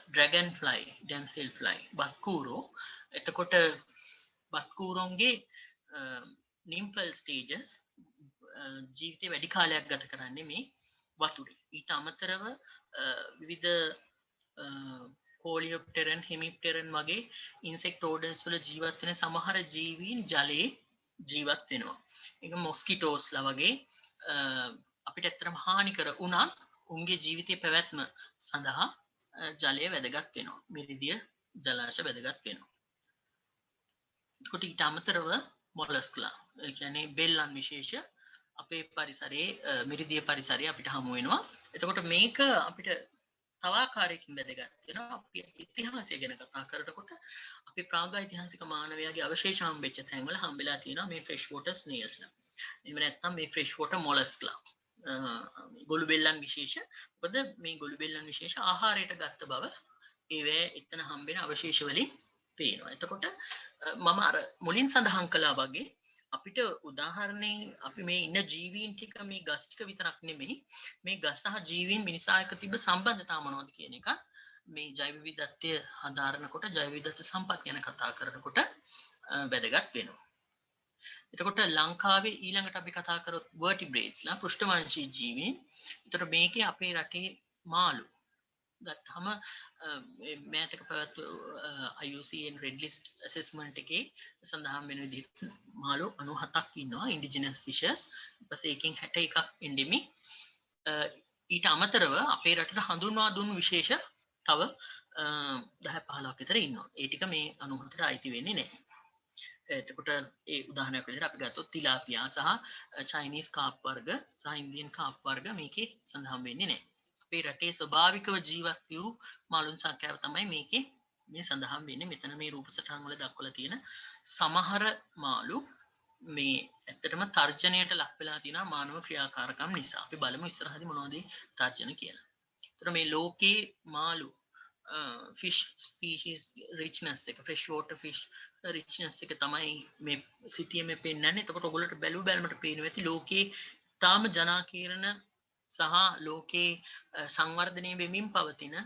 ඩ්‍රැගන් ෆ්ලයි, ඩැන්සෙල් ෆ්ලයි, බත්කූරෝ. එතකොට බත්කූරොන්ගේ නිම්ෆල් ස්ටේජස් ජීවිතේ වැඩි කාලයක් ගත කරන්නේ මේ වතුරේ. ඊට අමතරව විවිධ කොලියොප්ටෙරන්, හෙමිප්ටෙරන් වගේ ඉන්සෙක්ට් ඕඩර්ස් වල ජීවත් වෙන සමහර ජීවීන් ජලයේ ජීවත් වෙනවා. ඒක මොස්කිටෝස්ලා වගේ අපිට ඇත්තටම හානි කර වුණත් උන්ගේ ජීවිතයේ පැවැත්ම සඳහා ජලය වැදගත් වෙනවා. මිරිදිය ජලාශ වැදගත් වෙනවා. එතකොට ඊට අමතරව මොලස්ක්ලා, ඒ කියන්නේ බෙල්ලන් විශේෂ අපේ පරිසරයේ මිරිදිය පරිසරයේ අපිට හමු වෙනවා. එතකොට මේක අපිට තව ආකාරයකින් වැදගත් වෙනවා. අපි ඉතිහාසය ගැන කතා කරනකොට අපි ප්‍රාග්ඓතිහාසික මානවයාගේ අවශේෂ හම්බෙච්ච තැන්වල හම්බෙලා තියෙනවා මේ ෆ්‍රෙෂ් වෝටර් ස්නේල්ස්ලා. එහෙම නැත්නම් මේ ෆ්‍රෙෂ් වෝටර් මොලස්ක්ලා. ගොළු බෙල්ලන් විශේෂ. මොකද මේ ගොළු බෙල්ලන් විශේෂ ආහාරයට ගත්ත බව ඒවැ එතන හම්බෙන අවශේෂ වලින් පේනවා. එතකොට මම අර මුලින් සඳහන් කළා වගේ අපිට උදාහරණයෙන් අපි මේ ඉන්න ජීවීන් ටික මේ ගස් ටික විතරක් නෙමෙයි මේ ගස් සහ ජීවීන් මිනිසා එක්ක තිබ්බ සම්බන්ධතාව මොනවද කියන එක මේ ජෛව විවිධත්වය හදාරනකොට ජෛව විවිධත්ව සම්පත් ගැන කතා කරනකොට වැදගත් වෙනවා. එතකොට ලංකාවේ ඊළඟට අපි කතා කරොත් වර්ටිබ්‍රේට්ස්ලා පෘෂ්ඨවංශී ජීවීන්. එතකොට මේකේ අපේ රටේ මාළු ගත්තම මෑතක පැවැත්වූ IUCN Red List Assessment එකේ සඳහන් වෙන විදිහට මාළු 97ක් ඉන්නවා ඉන්ඩිජිනස් ෆිෂර්ස්. ඊපස්සේ එකෙන් 61ක් එන්ඩෙමික්. ඊට අමතරව අපේ රටට හඳුන්වා දුන්නු විශේෂ තව 10-15ක් විතර ඉන්නවා. ඒ ටික මේ 97ට අයිති වෙන්නේ නැහැ. එතකොට ඒ උදාහරණයක් විදිහට අපි ගත්තොත් තිලාපියා සහ චයිනීස් කාප් වර්ග සහ ඉන්දියන් කාප් වර්ග මේකේ සඳහන් වෙන්නේ නැහැ. අපේ රටේ ස්වභාවිකව ජීවත් වූ මාළුන් සංඛ්‍යාව තමයි මේකේ මේ සඳහන් වෙන්නේ. මෙතන මේ රූප සටහන් වල දක්වලා තියෙන සමහර මාළු මේ ඇත්තටම තර්ජනයට ලක් වෙලා තියෙනවා මානව ක්‍රියාකාරකම් නිසා. අපි බලමු ඉස්සරහදී මොනවද තර්ජන කියලා. ඒතර මේ ලෝකේ මාළු fish species richness එක fresh water fish richness එක තමයි මේ සිතියමේ පෙන්වන්නේ. එතකොට ඔයගොල්ලන්ට බැලුමට පේනවා ඇති ලෝකේ තාම ජනාකීර්ණ සහ ලෝකේ සංවර්ධනය වෙමින් පවතින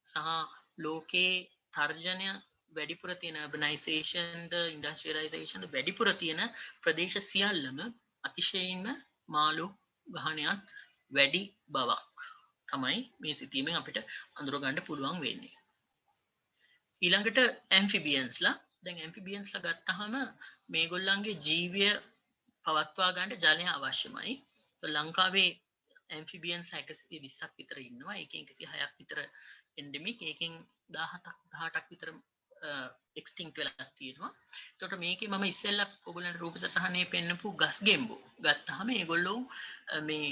සහ ලෝකේ තර්ජනය වැඩිපුර තියෙන urbanization ද industrialization ද වැඩිපුර තියෙන ප්‍රදේශ සියල්ලම අතිශයින්ම මාළු ගහනයත් වැඩි බවක් තමයි මේ සිතීමෙන් අපිට අඳුර ගන්න පුළුවන් වෙන්නේ. ඊළඟට ඇම්ෆිබියන්ස්ලා. දැන් ඇම්ෆිබියන්ස්ලා ගත්තාම මේගොල්ලන්ගේ ජීවය පවත්වා ගන්න ජලය අවශ්‍යමයි. ලංකාවේ ඇම්ෆිබියන්ස් 120ක් විතර ඉන්නවා. ඒකෙන් 106ක් විතර එන්ඩෙමික්. ඒකෙන් 18ක් විතර එක්ස්ටින්ක්ට් වෙලා තියෙනවා. එතකොට මේකේ මම ඉස්සෙල්ලා ඔයගොල්ලන්ට රූප සටහනේ පෙන්නපු ගස් ගෙම්බෝ ගත්තාම මේගොල්ලෝ මේ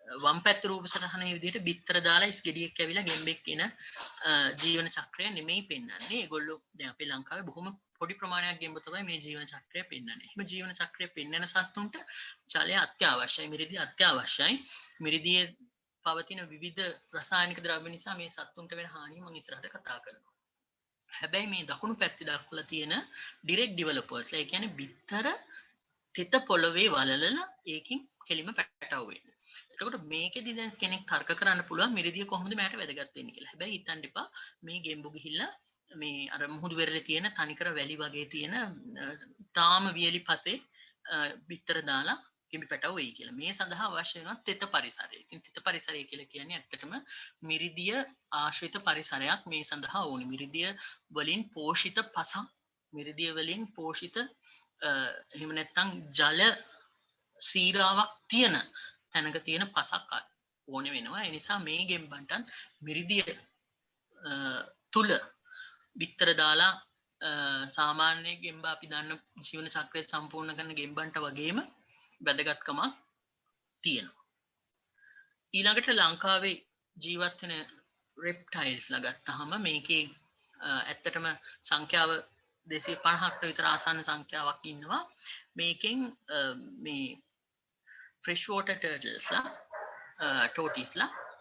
වම් පැත්ත රූප සටහනේ විදිහට බිත්තර දාලා ඉස් ගෙඩියක් ඇවිලා ගෙම්බෙක් එන ජීවන චක්‍රය නෙමෙයි පෙන්වන්නේ. ඒගොල්ලෝ දැන් අපේ ලංකාවේ බොහොම පොඩි ප්‍රමාණයක් ගෙම්බ තමයි මේ ජීවන චක්‍රය පෙන්වන්නේ. එහෙම ජීවන චක්‍රය පෙන්වන සත්තුන්ට ජලය අත්‍යවශ්‍යයි, මිරිදිය අත්‍යවශ්‍යයි. මිරිදියේ පවතින විවිධ රසායනික ද්‍රව්‍ය නිසා මේ සත්තුන්ට වෙන හානිය මම ඉස්සරහට කතා කරනවා. හැබැයි මේ දකුණු පැත්තේ දක්වලා තියෙන ඩිරෙක්ට් ඩෙවලොපර්ස්ලා, ඒ කියන්නේ බිත්තර තෙත පොළවේ වලලලා ඒකින් කෙලිම පැටව වෙන්නේ. එතකොට මේකෙදි දැන් කෙනෙක් තර්ක කරන්න පුළුවන් මිරිදිය කොහොමද මට වැදගත් වෙන්නේ කියලා. හැබැයි හිතන්න එපා මේ ගෙම්බු ගිහිල්ලා මේ අර මුහුදු වෙරළේ තියෙන තනිකර වැලි වගේ තියෙන තාම වියලි පසේ බිත්තර දාලා ගෙම්බි පැටව වෙයි කියලා. මේ සඳහා අවශ්‍ය වෙනවා තෙත පරිසරය. ඉතින් තෙත පරිසරය කියලා කියන්නේ ඇත්තටම මිරිදිය ආශ්‍රිත පරිසරයක් මේ සඳහා ඕනේ. මිරිදිය වලින් පෝෂිත පසක්, මිරිදිය වලින් පෝෂිත එහෙම නැත්නම් ජල සීරාවක් තියෙන තැනක තියෙන පසක් ඕන වෙනවා. ඒ නිසා මේ ගෙම්බන්ටත් මිරිදිය තුල බිත්තර දාලා සාමාන්‍ය ගෙම්බ අපි දන්න ජීවන චක්‍රය සම්පූර්ණ කරන ගෙම්බන්ට වගේම වැදගත්කමක් තියෙනවා. ඊළඟට ලංකාවේ ජීවත් වෙන රෙප්ටයිල්ස්ලා ගත්තාම මේකේ ඇත්තටම සංඛ්‍යාව 250කට විතර ආසන්න සංඛ්‍යාවක් ඉන්නවා. මේකෙන් මේ ෆ්‍රෙෂ් වෝටර් ටර්ටල්ස්ලා,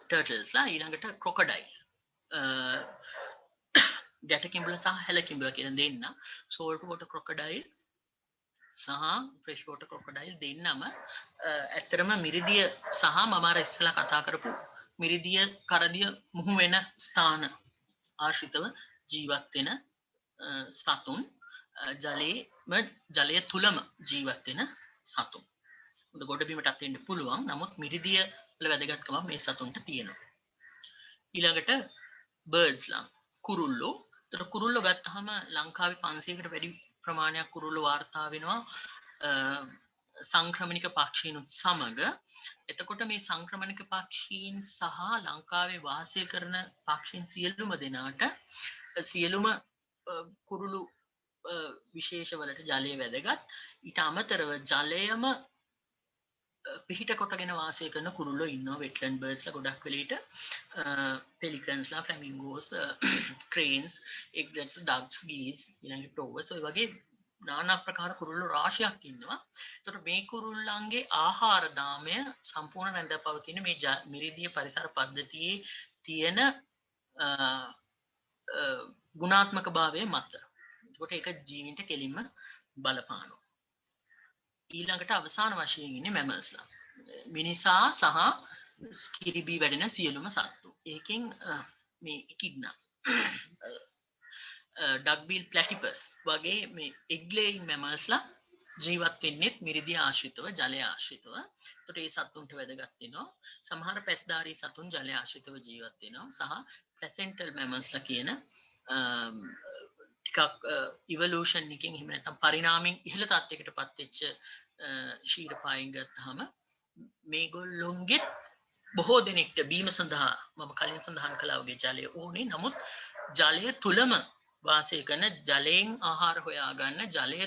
ටර්ටල්ස්ලා ඊළඟට ක්‍රොකොඩයිල්, ගැටකිඹුල සහ හැලකිඹුල කියන දෙන්න, සෝල්ට් වෝටර් ක්‍රොකොඩයිල් සහ ෆ්‍රෙෂ් වෝටර් ක්‍රොකොඩයිල් දෙන්නම ඇත්තටම මිරිදිය සහ මම අර ඉස්සෙල්ලා කතා කරපු මිරිදිය කරදිය මුහු වෙන ස්ථාන ආශ්‍රිතව ජීවත් වෙන සතුන්, ජලය තුලම ජීවත් වෙන සතුන්. ගොඩ බිමටත් එන්න පුළුවන්. නමුත් මිරිදිය වල වැදගත්කම මේ සතුන්ට තියෙනවා. ඊළඟට බර්ඩ්ස්ලා, කුරුල්ලෝ. ඒතර කුරුල්ලෝ ගත්තාම ලංකාවේ 500කට වැඩි ප්‍රමාණයක් කුරුල්ලෝ වාර්තා වෙනවා සංක්‍රමණික පක්ෂීනුත් සමග. එතකොට මේ සංක්‍රමණික පක්ෂීන් සහ ලංකාවේ වාසය කරන පක්ෂීන් සියලුම දෙනාට සියලුම කුරුළු විශේෂවලට ජලය වැදගත්. ඊට අමතරව ජලයම පිහිට කොටගෙන වාසය කරන කුරුල්ලෝ ඉන්නවා. වෙට්ලන්ඩ් බර්ඩ්ස්ලා ගොඩක් වෙලෙට පෙලිකන්ස්ලා, ෆ්ලැමින්ගෝස්, ක්‍රේන්ස්, එග්ලට්ස්, ඩක්ස්, ගීස්, ඊළඟට ටෝවර්ස්, ඔය වගේ নানা ප්‍රකාර කුරුල්ලෝ රාශියක් ඉන්නවා. ඒතකොට මේ කුරුල්ලන්ගේ ආහාර දාමය සම්පූර්ණ රැඳ පවතින මේ මිරිදිය පරිසර පද්ධතියේ තියෙන ගුණාත්මක භාවය මත. ඒකට ඒක ජීවින්ට කෙලින්ම බලපානවා. ඊළඟට අවසාන වශයෙන් ඉන්නේ මැමල්ස්ලා. මිනිසා සහ ස්කිරිබී වැඩෙන සියලුම සත්තු. ඒකෙන් මේ එකිඩ්නා ඩක්බීල් ප්ලැටිපස් වගේ මේ එග් ලේයින් මැමල්ස්ලා ජීවත් වෙන්නේ මිරිදිය ආශ්‍රිතව, ජලය ආශ්‍රිතව. ඒකට ඒ සතුන්ට වැදගත් වෙනවා. සමහර පැස්ධාරී සතුන් ජලය ආශ්‍රිතව ජීවත් වෙනවා. සහ ප්ලැසෙන්ටල් මැමල්ස්ලා කියන ටිකක් ඉවලූෂන් එකකින් එහෙම නැත්නම් පරිණාමයෙන් ඉහළ තත්යකටපත් වෙච්ච ශීරපායින් ගත්තාම මේගොල්ලොන්ගේ බොහෝ දෙනෙක්ට බීම සඳහා මම කලින් සඳහන් කළා වගේ ජලය ඕනේ. නමුත් ජලය තුලම වාසය කරන, ජලයෙන් ආහාර හොයා ගන්න, ජලය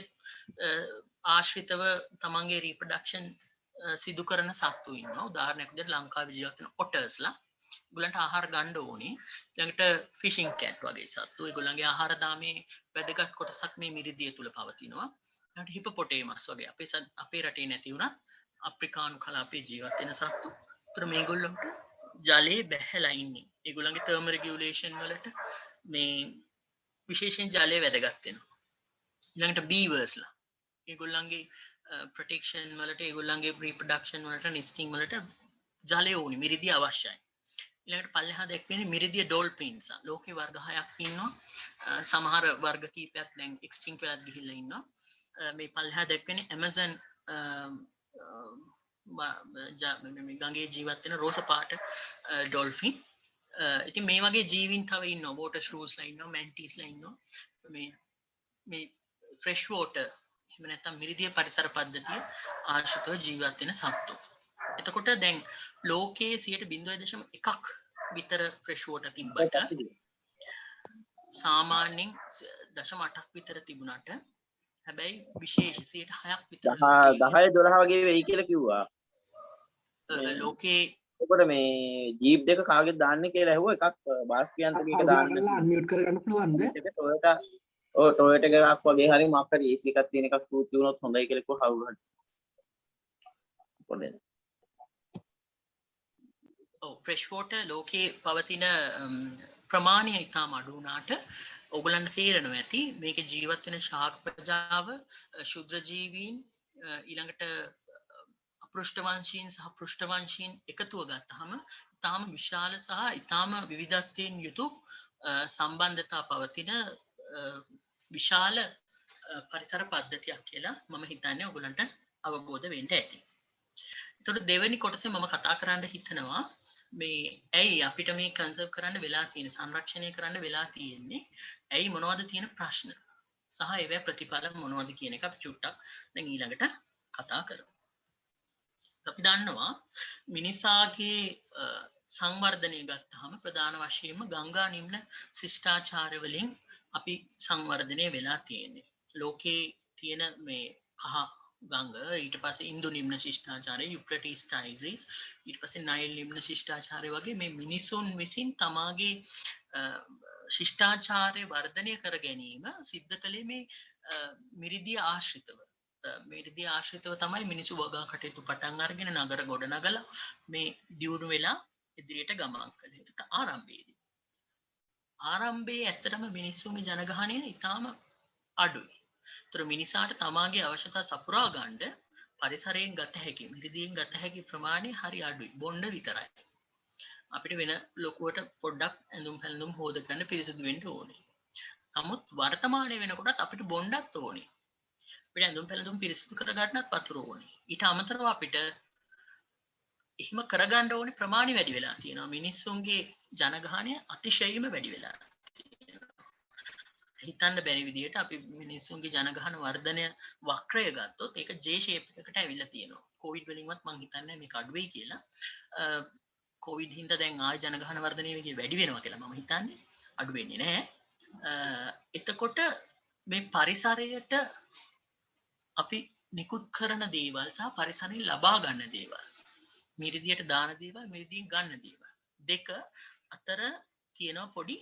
ආශ්‍රිතව තමන්ගේ රීප්‍රොඩක්ෂන් සිදු කරන සත්තු ඉන්නවා. උදාහරණයක් විදිහට ලංකාවේ ජීවත් වෙන ඔටර්ස්ලා, ඒගොල්ලන්ට ආහාර ගන්න ඕනේ. ඊළඟට ෆිෂින් කැට් වගේ සත්තු, ඒගොල්ලන්ගේ ආහාර දාමේ වැදගත් කොටසක් මේ මිරිදිය තුල පවතිනවා. ඊළඟට හිපොපොටේමස් වගේ අපේ රටේ නැති වුණත් අප්‍රිකානු කලාපයේ ජීවත් වෙන සත්තු. ඒතර මේගොල්ලන්ට ජලයේ බැහැලා ඉන්නේ. ඒගොල්ලන්ගේ තර්ම රෙගියුලේෂන් වලට මේ විශේෂයෙන් ජලය වැදගත් වෙනවා. ඊළඟට බීවර්ස්ලා, ඒගොල්ලන්ගේ ප්‍රොටෙක්ෂන් වලට, ඒගොල්ලන්ගේ රීප්‍රොඩක්ෂන් වලට, නෙස්ටිං වලට ජලය ඕනේ, මිරිදිය අවශ්‍යයි. ඊළඟට පල්ලෙහා දැක්වෙන්නේ මිරිදිය ඩොල්ෆින්ස්ලා. ලෝකේ වර්ග 6ක් ඉන්නවා. සමහර වර්ග කීපයක් දැන් එක්ස්ටින්ක්ට් වෙලාත් ගිහිල්ලා ඉන්නවා. මේ පල්ලෙහා දැක්වෙන්නේ ඇමසන් ගඟේ ජීවත් වෙන රෝස පාට ඩොල්ෆින්. ඉතින් මේ වගේ ජීවීන් තව ඉන්නවා. වෝටර් ශ්‍රූස්ලා ඉන්නවා, මැන්ටිස්ලා ඉන්නවා. මේ ෆ්‍රෙෂ් වෝටර් එහෙම නැත්නම් මිරිදිය පරිසර පද්ධතිය ආශ්‍රිතව ජීවත් වෙන සත්තු. එතකොට දැන් ලෝකයේ 0.1ක් විතර ෆ්‍රෙෂ් වෝටර් තිබ්බට සාමාන්‍යයෙන් 0.8ක් විතර තිබුණාට හැබැයි විශේෂ 6ක් විතර 10-12 වගේ වෙයි කියලා කිව්වා. ලෝකේ ඔබට මේ ජීප් දෙක කාගෙද දාන්නේ කියලා ඇහුවා. එකක් බාස්පියන්තක එක දාන්න. අන්මියුට් කරගන්න පුළුවන්ද? ඒක ටොයෝටා ඔය ටොයෝටා එකක් වගේ හරි මොකක් හරි AC එකක් තියෙන එකක් සූට් වුණොත් හොඳයි කියලා කිව්ව හවුහට. පොඩ්ඩක්. ෆ්‍රෙෂ් වෝටර් ලෝකේ පවතින ප්‍රමාණය ඉතාම අඩු වුණාට ඔයගලන්ට තේරෙනවා ඇති මේක ජීවත් වෙන ශාක ප්‍රජාව ශුද්‍ර ජීවීන් ඊළඟට අපෘෂ්ඨවංශීන් සහ පෘෂ්ඨවංශීන් එකතුව ගත්තහම ඉතාම විශාල සහ ඉතාම විවිධත්වයෙන් යුතු සම්බන්ධතා පවතින විශාල පරිසර පද්ධතියක් කියලා මම හිතන්නේ ඔයගලන්ට අවබෝධ වෙන්න ඇති. එතකොට දෙවෙනි කොටසේ මම කතා කරන්න හිතනවා මේ ඇයි අපිට මේ කන්සර්ව් කරන්න වෙලා තියෙන සංරක්ෂණය කරන්න වෙලා තියෙන්නේ ඇයි මොනවද තියෙන ප්‍රශ්න සහ ඒවැ ප්‍රතිඵල මොනවද කියන එක අපි චුට්ටක් දැන් ඊළඟට කතා කරමු. අපි දන්නවා මිනිසාගේ සංවර්ධනය ගත්තාම ප්‍රධාන වශයෙන්ම ගංගා නිම්න ශිෂ්ටාචාර වලින් අපි සංවර්ධනය වෙලා තියෙන්නේ. ලෝකේ තියෙන මේ කහ ගංග ඊට පස්සේ ඉන්දු නිම්න ශිෂ්ටාචාරය යුෆ්‍රටිස් ටයිග්‍රීස් ඊට පස්සේ නයිල් නිම්න ශිෂ්ටාචාරය වගේ මේ මිනිසුන් විසින් තමාගේ ශිෂ්ටාචාරය වර්ධනය කර ගැනීම සිද්ධ කළේ මේ මිරිදිය ආශ්‍රිතව. මිරිදිය ආශ්‍රිතව තමයි මිනිසු වගා කටයුතු පටන් අරගෙන නගර ගොඩනගලා මේ දියුණු වෙලා ඉදිරියට ගමන් කළේ. ඒකට ආරම්භයේ ඇත්තටම මිනිස්සුන්ගේ ජනගහනය ඉතාම අඩුයි. ඒතර මිනිසාට තමාගේ අවශ්‍යතා සපුරා ගන්න පරිසරයෙන් ගත හැකි මිරිදියෙන් ගත හැකි ප්‍රමාණය හරි අඩුයි. බොණ්ඩ විතරයි. අපිට වෙන ලොකුවට පොඩ්ඩක් ඇඳුම් පැළඳුම් හොද ගන්න පිරිසිදු වෙන්න ඕනේ. නමුත් වර්තමානයේ වෙනකොටත් අපිට බොණ්ඩක් ඕනේ. අපිට ඇඳුම් පැළඳුම් පිරිසිදු කරගන්නත් වතුර ඕනේ. ඊට අමතරව අපිට එහෙම කරගන්න ඕනේ ප්‍රමාණය වැඩි වෙලා තියෙනවා. මිනිස්සුන්ගේ ජනගහනය අතිශයින්ම වැඩි වෙලා හිතන්න බැරි විදිහට අපි මිනිස්සුන්ගේ ජනගහන වර්ධනය වක්‍රය ගත්තොත් ඒක J shape එකකට ඇවිල්ලා තියෙනවා. කොවිඩ් වලින්වත් මම හිතන්නේ මේක අඩු වෙයි කියලා. කොවිඩ් හින්දා දැන් ආය ජනගහන වර්ධනය වැඩි වෙනවා කියලා මම හිතන්නේ. අඩු වෙන්නේ නැහැ. එතකොට මේ පරිසරයට අපි නිකුත් කරන දේවල් සහ පරිසරයෙන් ලබා ගන්න දේවල් මිරිදියට දාන දේවල් මිරිදියෙන් ගන්න දේවල් දෙක අතර තියෙන පොඩි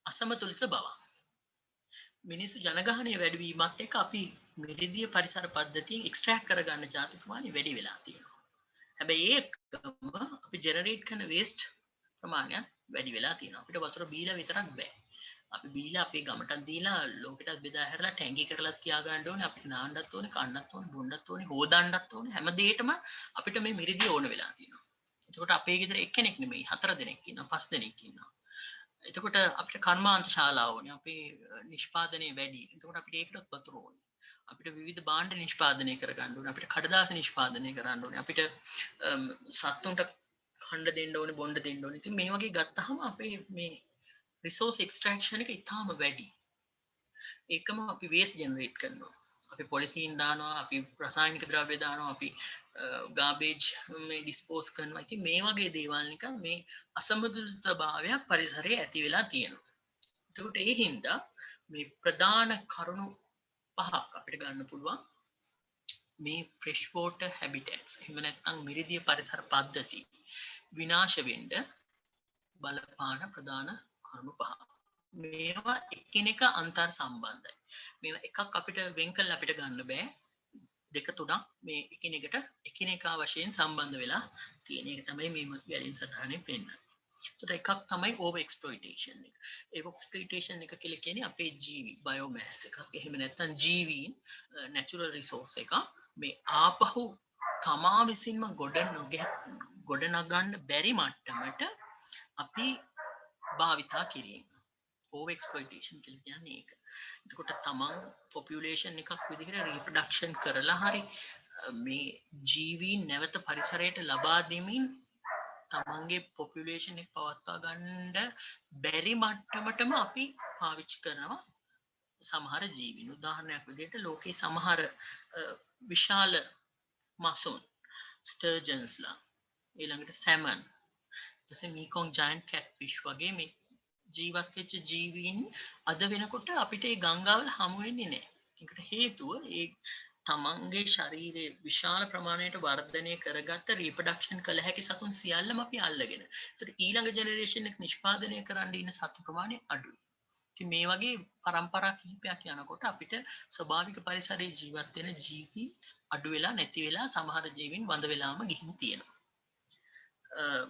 අසමතුලිත බවක්. මිනිස්සු ජනගහනය වැඩි වීමත් එක්ක අපි මිරිදිය පරිසර පද්ධතියෙන් එක්ස්ට්‍රැක්ට් කරගන්න ජාති ප්‍රමාණය වැඩි වෙලා තියෙනවා. හැබැයි ඒකම අපි ජෙනරේට් කරන වේස්ට් ප්‍රමාණය වැඩි වෙලා තියෙනවා. අපිට වතුර බීලා විතරක් බෑ. අපි බීලා අපේ ගමටත් දීලා ලෝකෙටත් බෙදා හැරලා ටැංකි කරලා තියා ගන්න ඕනේ. අපිට නාන්නත් ඕනේ, කන්නත් ඕනේ, බොන්නත් ඕනේ, හොදන්නත් ඕනේ. හැම දෙයකම අපිට මේ මිරිදිය ඕන වෙලා තියෙනවා. එතකොට අපේ ගෙදර එක්කෙනෙක් නෙමෙයි 4 දෙනෙක් ඉන්නවා, 5 දෙනෙක් ඉන්නවා. එතකොට අපිට කර්මාන්ත ශාලාව ඕනේ. අපේ නිෂ්පාදනය වැඩි. එතකොට අපිට ඒකටත් වතුර ඕනේ. අපිට විවිධ භාණ්ඩ නිෂ්පාදනය කරගන්න ඕනේ. අපිට කඩදාසි නිෂ්පාදනය කරන්න ඕනේ. අපිට සත්තුන්ට කණ්ඩ දෙන්න ඕනේ, බොණ්ඩ දෙන්න ඕනේ. ඉතින් මේ වගේ ගත්තාම අපේ මේ රිසෝස් එක්ස්ට්‍රැක්ෂන් එක ඉතාම වැඩි. ඒකම අපි වේස්ට් ජෙනරේට් කරනවා. අපි පොලිතීන් දානවා, අපි රසායනික ද්‍රව්‍ය දානවා, අපි ගාබේජ් මේ ඩිස්පෝස් කරනවා. ඉතින් මේ වගේ දේවල් නිකන් මේ අසමතුලිතභාවයක් පරිසරයේ ඇති වෙලා තියෙනවා. ඒකට ඒ හින්දා මේ ප්‍රධාන කරුණු පහක් අපිට ගන්න පුළුවන් මේ ෆ්‍රෙෂ් වෝටර් හැබිටැට්ස්. එහෙම නැත්නම් මිරිදිය පරිසර පද්ධති විනාශ වෙන්න බලපාන ප්‍රධාන කරුණු පහ. මේවා එකිනෙක අන්තර් සම්බන්ධයි. මේවා එකක් අපිට වෙන් කරලා අපිට ගන්න බෑ. දෙක තුනක් මේ එකිනෙකා වශයෙන් සම්බන්ධ වෙලා තියෙන එක තමයි මේ වැලීම් සටහනේ පෙන්නන්නේ. ඒතර එකක් තමයි ඕවර් එක්ස්ප්ලොයිටේෂන් එක. ඒ එක්ස්ප්ලොයිටේෂන් එක කියලා කියන්නේ අපේ ජීවි බයෝමෑස් එකක්. එහෙම නැත්නම් ජීවීන් නැචරල් රිසෝස් එක මේ ආපහු තමා විසින්ම ගොඩ නගන්න බැරි මට්ටමට අපි භාවිතා කිරීම. ඕවර් එක්ස්ප්ලොයිටේෂන් කියලා කියන්නේ ඒක. එතකොට තමන් පොපියුලේෂන් එකක් විදිහට රීප්‍රොඩක්ෂන් කරලා හරි මේ ජීවීන් නැවත පරිසරයට ලබා දෙමින් තමන්ගේ පොපියුලේෂන් එක පවත්වා ගන්න බැරි මට්ටමටම අපි පාවිච්චි කරනවා සමහර ජීවීන්. උදාහරණයක් විදිහට ලෝකේ සමහර විශාල මසුන් ස්ටර්ජන්ස්ලා ඊළඟට සැමන් ඊපස්සේ මීකොං ජයන්ට් කැට්ෆිෂ් වගේ මේ ජීවත් වෙච්ච ජීවීන් අද වෙනකොට අපිට ඒ ගංගාවල හමු වෙන්නේ නැහැ. ඒකට හේතුව ඒ තමන්ගේ ශරීරයේ විශාල ප්‍රමාණයට වර්ධනය කරගත්ත රීප්‍රොඩක්ෂන් කළ හැකි සතුන් සියල්ලම අපි අල්ලගෙන. ඒතර ඊළඟ ජෙනරේෂන් එක නිෂ්පාදනය කරන්න ඉන්න සතු ප්‍රමාණය අඩුයි. ඉතින් මේ වගේ පරම්පරා කිහිපයක් යනකොට අපිට ස්වභාවික පරිසරයේ ජීවත් වෙන ජීවි අඩු වෙලා නැති වෙලා සමහර ජීවීන් වඳ වෙලාම ගිහින් තියෙනවා.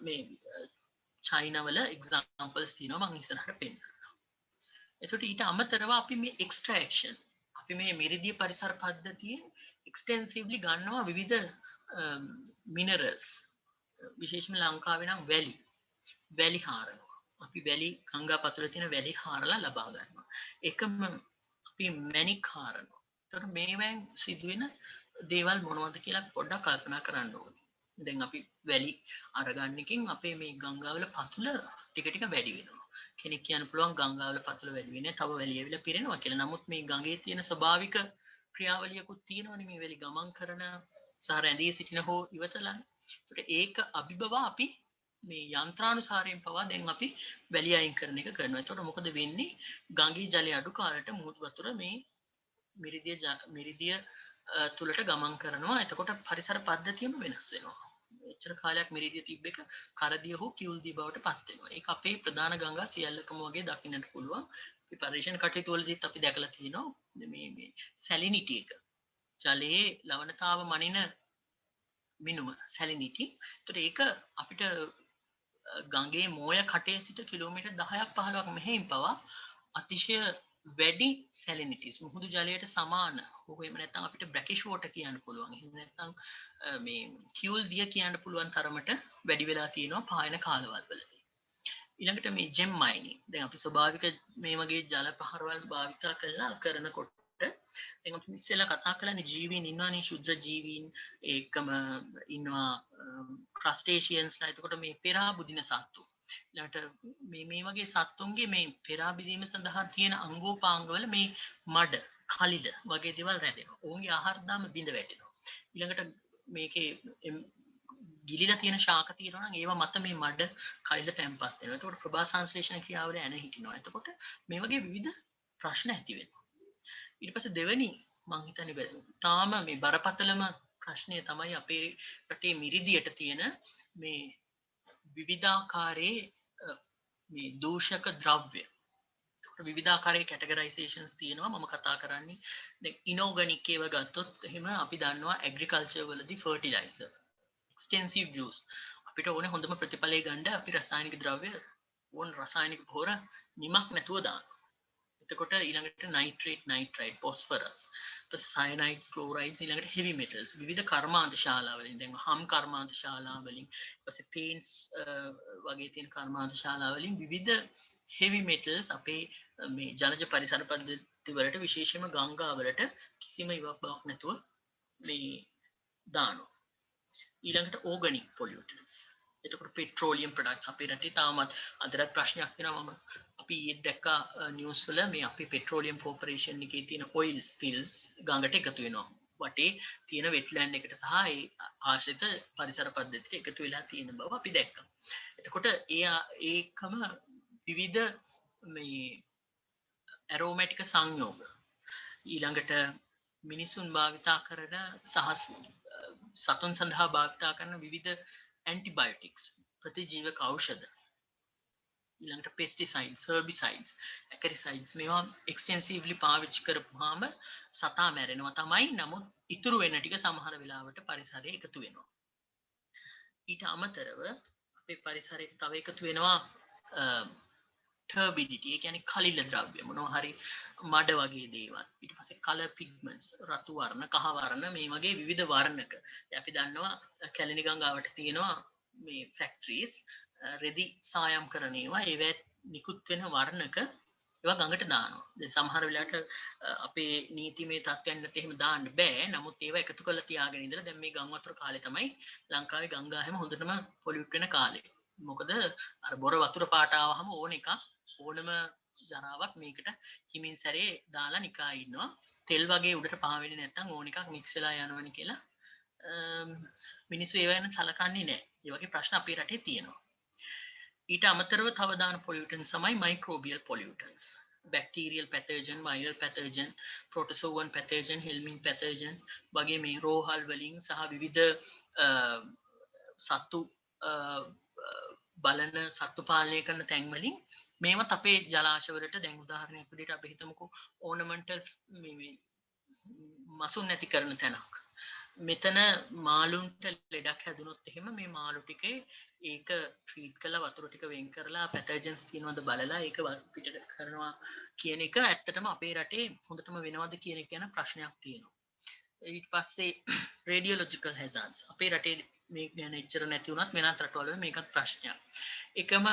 මේ චයිනාවල එක්සාම්පල්ස් තියෙනවා මම ඉස්සරහට පෙන්නන්නම්. එතකොට ඊට අමතරව අපි මේ එක්ස්ට්‍රැක්ෂන් අපි මේ මිරිදිය පරිසර පද්ධතියේ එක්ස්ටෙන්සිව්ලි ගන්නවා විවිධ මිනරල්ස් විශේෂයෙන්ම ලංකාවේ නම් වැලි හාරනවා. අපි වැලි ගංගා පතුල තියෙන වැලි හාරලා ලබා ගන්නවා. එකම අපි මැණික් හාරනවා. එතකොට මේවෙන් සිදුවෙන දේවල් මොනවද කියලා පොඩ්ඩක් කල්පනා කරන්න ඕනේ. දැන් අපි වැලි අරගන්න එකෙන් අපේ මේ ගංගාවල පතුල ටික ටික වැඩි වෙනවා. කෙනෙක් කියන්න පුළුවන් ගංගාවල පතුල වැඩි වෙන්නේ තව වැලි ඇවිල්ලා පිරෙනවා කියලා. නමුත් මේ ගඟේ තියෙන ස්වභාවික ක්‍රියාවලියකුත් තියෙනවනේ මේ වැලි ගමන් කරන සහ රැඳී සිටින හෝ ඉවතලන. ඒකට ඒක අභිබව අපි මේ යන්ත්‍රානුසාරයෙන් පවා දැන් අපි වැලි අයින් කරන එක කරනවා. ඒතකොට මොකද වෙන්නේ? ගඟේ ජලය අඩු කාලයට මුහුදු වතුර මේ මිරිදිය තුලට ගමන් කරනවා. එතකොට පරිසර පද්ධතියම වෙනස් වෙනවා. එච්චර කාලයක් මිරිදිය තිබ්බ එක කරදිය හෝ කිවුල්දිය බවට පත් වෙනවා. ඒක අපේ ප්‍රධාන ගංගා සියල්ලකම වගේ දකින්නට පුළුවන්. අපි පරිශන කටයුතු වලදීත් අපි දැකලා තියෙනවා මේ සැලිනිටි එක. ජලයේ ලවණතාව මනින මිනුම සැලිනිටි. ඒතර ඒක අපිට ගඟේ මෝය කටේ සිට කිලෝමීටර් 10ක් 15ක් මෙහෙයින් පවා අතිශය වැඩි සැලිනිටිස් මුහුදු ජලයට සමාන. ඕක එහෙම නැත්නම් අපිට බ්‍රැකිෂ් වෝටර් කියන්න පුළුවන්. එහෙම නැත්නම් මේ කියුල් දිය කියන්න පුළුවන් තරමට වැඩි වෙලා තියෙනවා පායන කාලවල වලදී. ඊළඟට මේ ජෙම් මයිනින්. දැන් අපි ස්වභාවික මේ වගේ ජල පහරවල් භාවිතා කරලා කරනකොට දැන් අපි ඉස්සෙල්ලා කතා කළානේ ජීවීන් ඉන්නවානේ ශුද්‍ර ජීවීන් ඒකම ඉන්නවා ක්‍රස්ටේෂියන්ස්ලා. එතකොට මේ පෙරා බුදින සත්තු ඊළඟට මේ වගේ සත්තුන්ගේ මේ පෙරා බිඳීම සඳහා තියෙන අංගෝපාංගවල මේ මඩ කලිල වගේ දේවල් රැඳෙනවා. ඔවුන්ගේ ආහාර දාම බිඳ වැටෙනවා. ඊළඟට මේකේ ගිලිලා තියෙන ශාක තියෙනවා නම් ඒවා මත මේ මඩ කලිල තැම්පත් වෙනවා. එතකොට ප්‍රභා සංශ්ලේෂණ ක්‍රියාවල ඇන හිටිනවා. එතකොට මේ වගේ විවිධ ප්‍රශ්න ඇති වෙනවා. ඊට පස්සේ දෙවෙනි මං හිතන්නේ තාම මේ බරපතලම ප්‍රශ්නය තමයි අපේ රටේ මිරිදියට තියෙන මේ විවිධාකාරයේ මේ දූෂක ද්‍රව්‍ය. විවිධාකාරයේ කැටගරයිසේෂන්ස් තියෙනවා. මම කතා කරන්නේ දැන් ඉනෝගනික් ඒවා ගත්තොත් එහෙම අපි දන්නවා ඇග්‍රිකල්චර් වලදී ෆර්ටිලයිසර් එක්ස්ටෙන්සිව් යූස් අපිට ඕනේ හොඳම ප්‍රතිඵලය ගන්න අපි රසායනික ද්‍රව්‍ය ඕන රසායනික පොහොර නිමක් නැතුව දානවා. එතකොට ඊළඟට නයිට්‍රේට් නයිට්‍රයිඩ් ෆොස්ෆරස් ඊට සයනයිඩ්ස් ක්ලෝරයිඩ්ස් ඊළඟට හෙවි මෙටල්ස් විවිධ කර්මාන්ත ශාලා වලින් දැන් හම් කර්මාන්ත ශාලා වලින් ඊපස්සේ පේන්ට්ස් වගේ තියෙන කර්මාන්ත ශාලා වලින් විවිධ හෙවි මෙටල්ස් අපේ මේ ජලජ පරිසර පද්ධති වලට විශේෂයෙන්ම ගංගා වලට කිසිම ඉවක් බවක් නැතුව මේ දානවා. ඊළඟට ඕගනික් පොලියුටන්ට්ස්. එතකොට පෙට්‍රෝලියම් ප්‍රොඩක්ට්ස් අපේ රටේ තාමත් අදටත් ප්‍රශ්නයක් වෙනවා. මම අපි ඊයේ දැක්කා නිවුස් වල මේ අපේ පෙට්‍රෝලියම් කෝපරේෂන් එකේ තියෙන ඔයිල් ස්පිල්ස් ගඟට එකතු වෙනවා. වටේ තියෙන වෙට්ලෑන්ඩ් එකට සහ ඒ ආශ්‍රිත පරිසර පද්ධතියට එකතු වෙලා තියෙන බව අපි දැක්කා. එතකොට ඒකම විවිධ මේ ඇරෝමැටික සංයෝග ඊළඟට මිනිසුන් භාවිතා කරන සහ සතුන් සඳහා භාවිතා කරන විවිධ ඇන්ටිබයොටික්ස් ප්‍රතිජීවක ඖෂධ ඊළඟට පෙස්ටිසයිඩ්ස් හර්බිසයිඩ්ස් ඇකරිසයිඩ්ස් මේවා එක්ස්ටෙන්සිව්ලි පාවිච්චි කරපුවාම සතා මැරෙනවා තමයි. නමුත් ඉතුරු වෙන ටික සමහර වෙලාවට පරිසරයේ එකතු වෙනවා. ඊට අමතරව අපේ පරිසරයට තව එකතු වෙනවා ටර්බිඩිටි ඒ කියන්නේ කලිල ද්‍රව්‍ය මොනවා හරි මඩ වගේ දේවල්. ඊට පස්සේ කලර් පිග්මන්ට්ස් රතු වර්ණ කහ වර්ණ මේ වගේ විවිධ වර්ණක අපි දන්නවා කැලණි ගංගාවට තියෙනවා මේ ෆැක්ටරිස් රෙදි සායම් කරන ඒවා ඒවත් නිකුත් වෙන වර්ණක ඒවා ගඟට දානවා. දැන් සමහර වෙලාවට අපේ නීතිමය තත්ත්වයන් නැත්නම් එහෙම දාන්න බෑ. නමුත් ඒවා එකතු කරලා තියාගෙන ඉඳලා දැන් මේ ගම් වතුර කාලේ තමයි ලංකාවේ ගංගා හැම හොඳටම පොලියුට් වෙන කාලේ. මොකද අර බොර වතුර පාට ආවහම ඕන එකක් ඕනම ජරාවක් මේකට හිමින් සැරේ දාලා නිකා ඉන්නවා. තෙල් වගේ උඩට පාවෙන්නේ නැත්නම් ඕන එකක් මික්ස් වෙලා යනවනේ කියලා මිනිස්සු ඒව ගැන සලකන්නේ නැහැ. ඒ වගේ ප්‍රශ්න අපේ රටේ තියෙනවා. ඊට අමතරව තව දාන පොලියුටන්ස් තමයි මයික්‍රෝබියල් පොලියුටන්ස්. බැක්ටීරියල් පැතෝජන්, වයිරල් පැතෝජන්, ප්‍රොටෝසෝවන් පැතෝජන්, හෙල්මින් පැතෝජන් වගේ මේ රෝහල් වලින් සහ විවිධ සත්තු බලන සත්තු පාලනය කරන තැන් වලින් මේවත් අපේ ජලාශවලට දැන් උදාහරණයක් විදිහට අපි හිතමුකෝ ඕනමන්ටල් මසුන් නැති කරන තැනක්. මෙතන මාළුන්ට ලෙඩක් හැදුනොත් එහෙම මේ මාළු ටිකේ ඒක ට්‍රීට් කරලා වතුර ටික වෙන් කරලා පැතජන්ස් තියෙනවද බලලා ඒක පිටට කරනවා කියන එක ඇත්තටම අපේ රටේ හොඳටම වෙනවද කියන එක ගැන ප්‍රශ්නයක් තියෙනවා. ඊට පස්සේ රේඩියෝලොජිකල් හැසාර්ඩ්ස් අපේ රටේ මේ ගැන එච්චර නැති වුණත් වෙනත් රටවල මේකත් ප්‍රශ්නයක්. එකම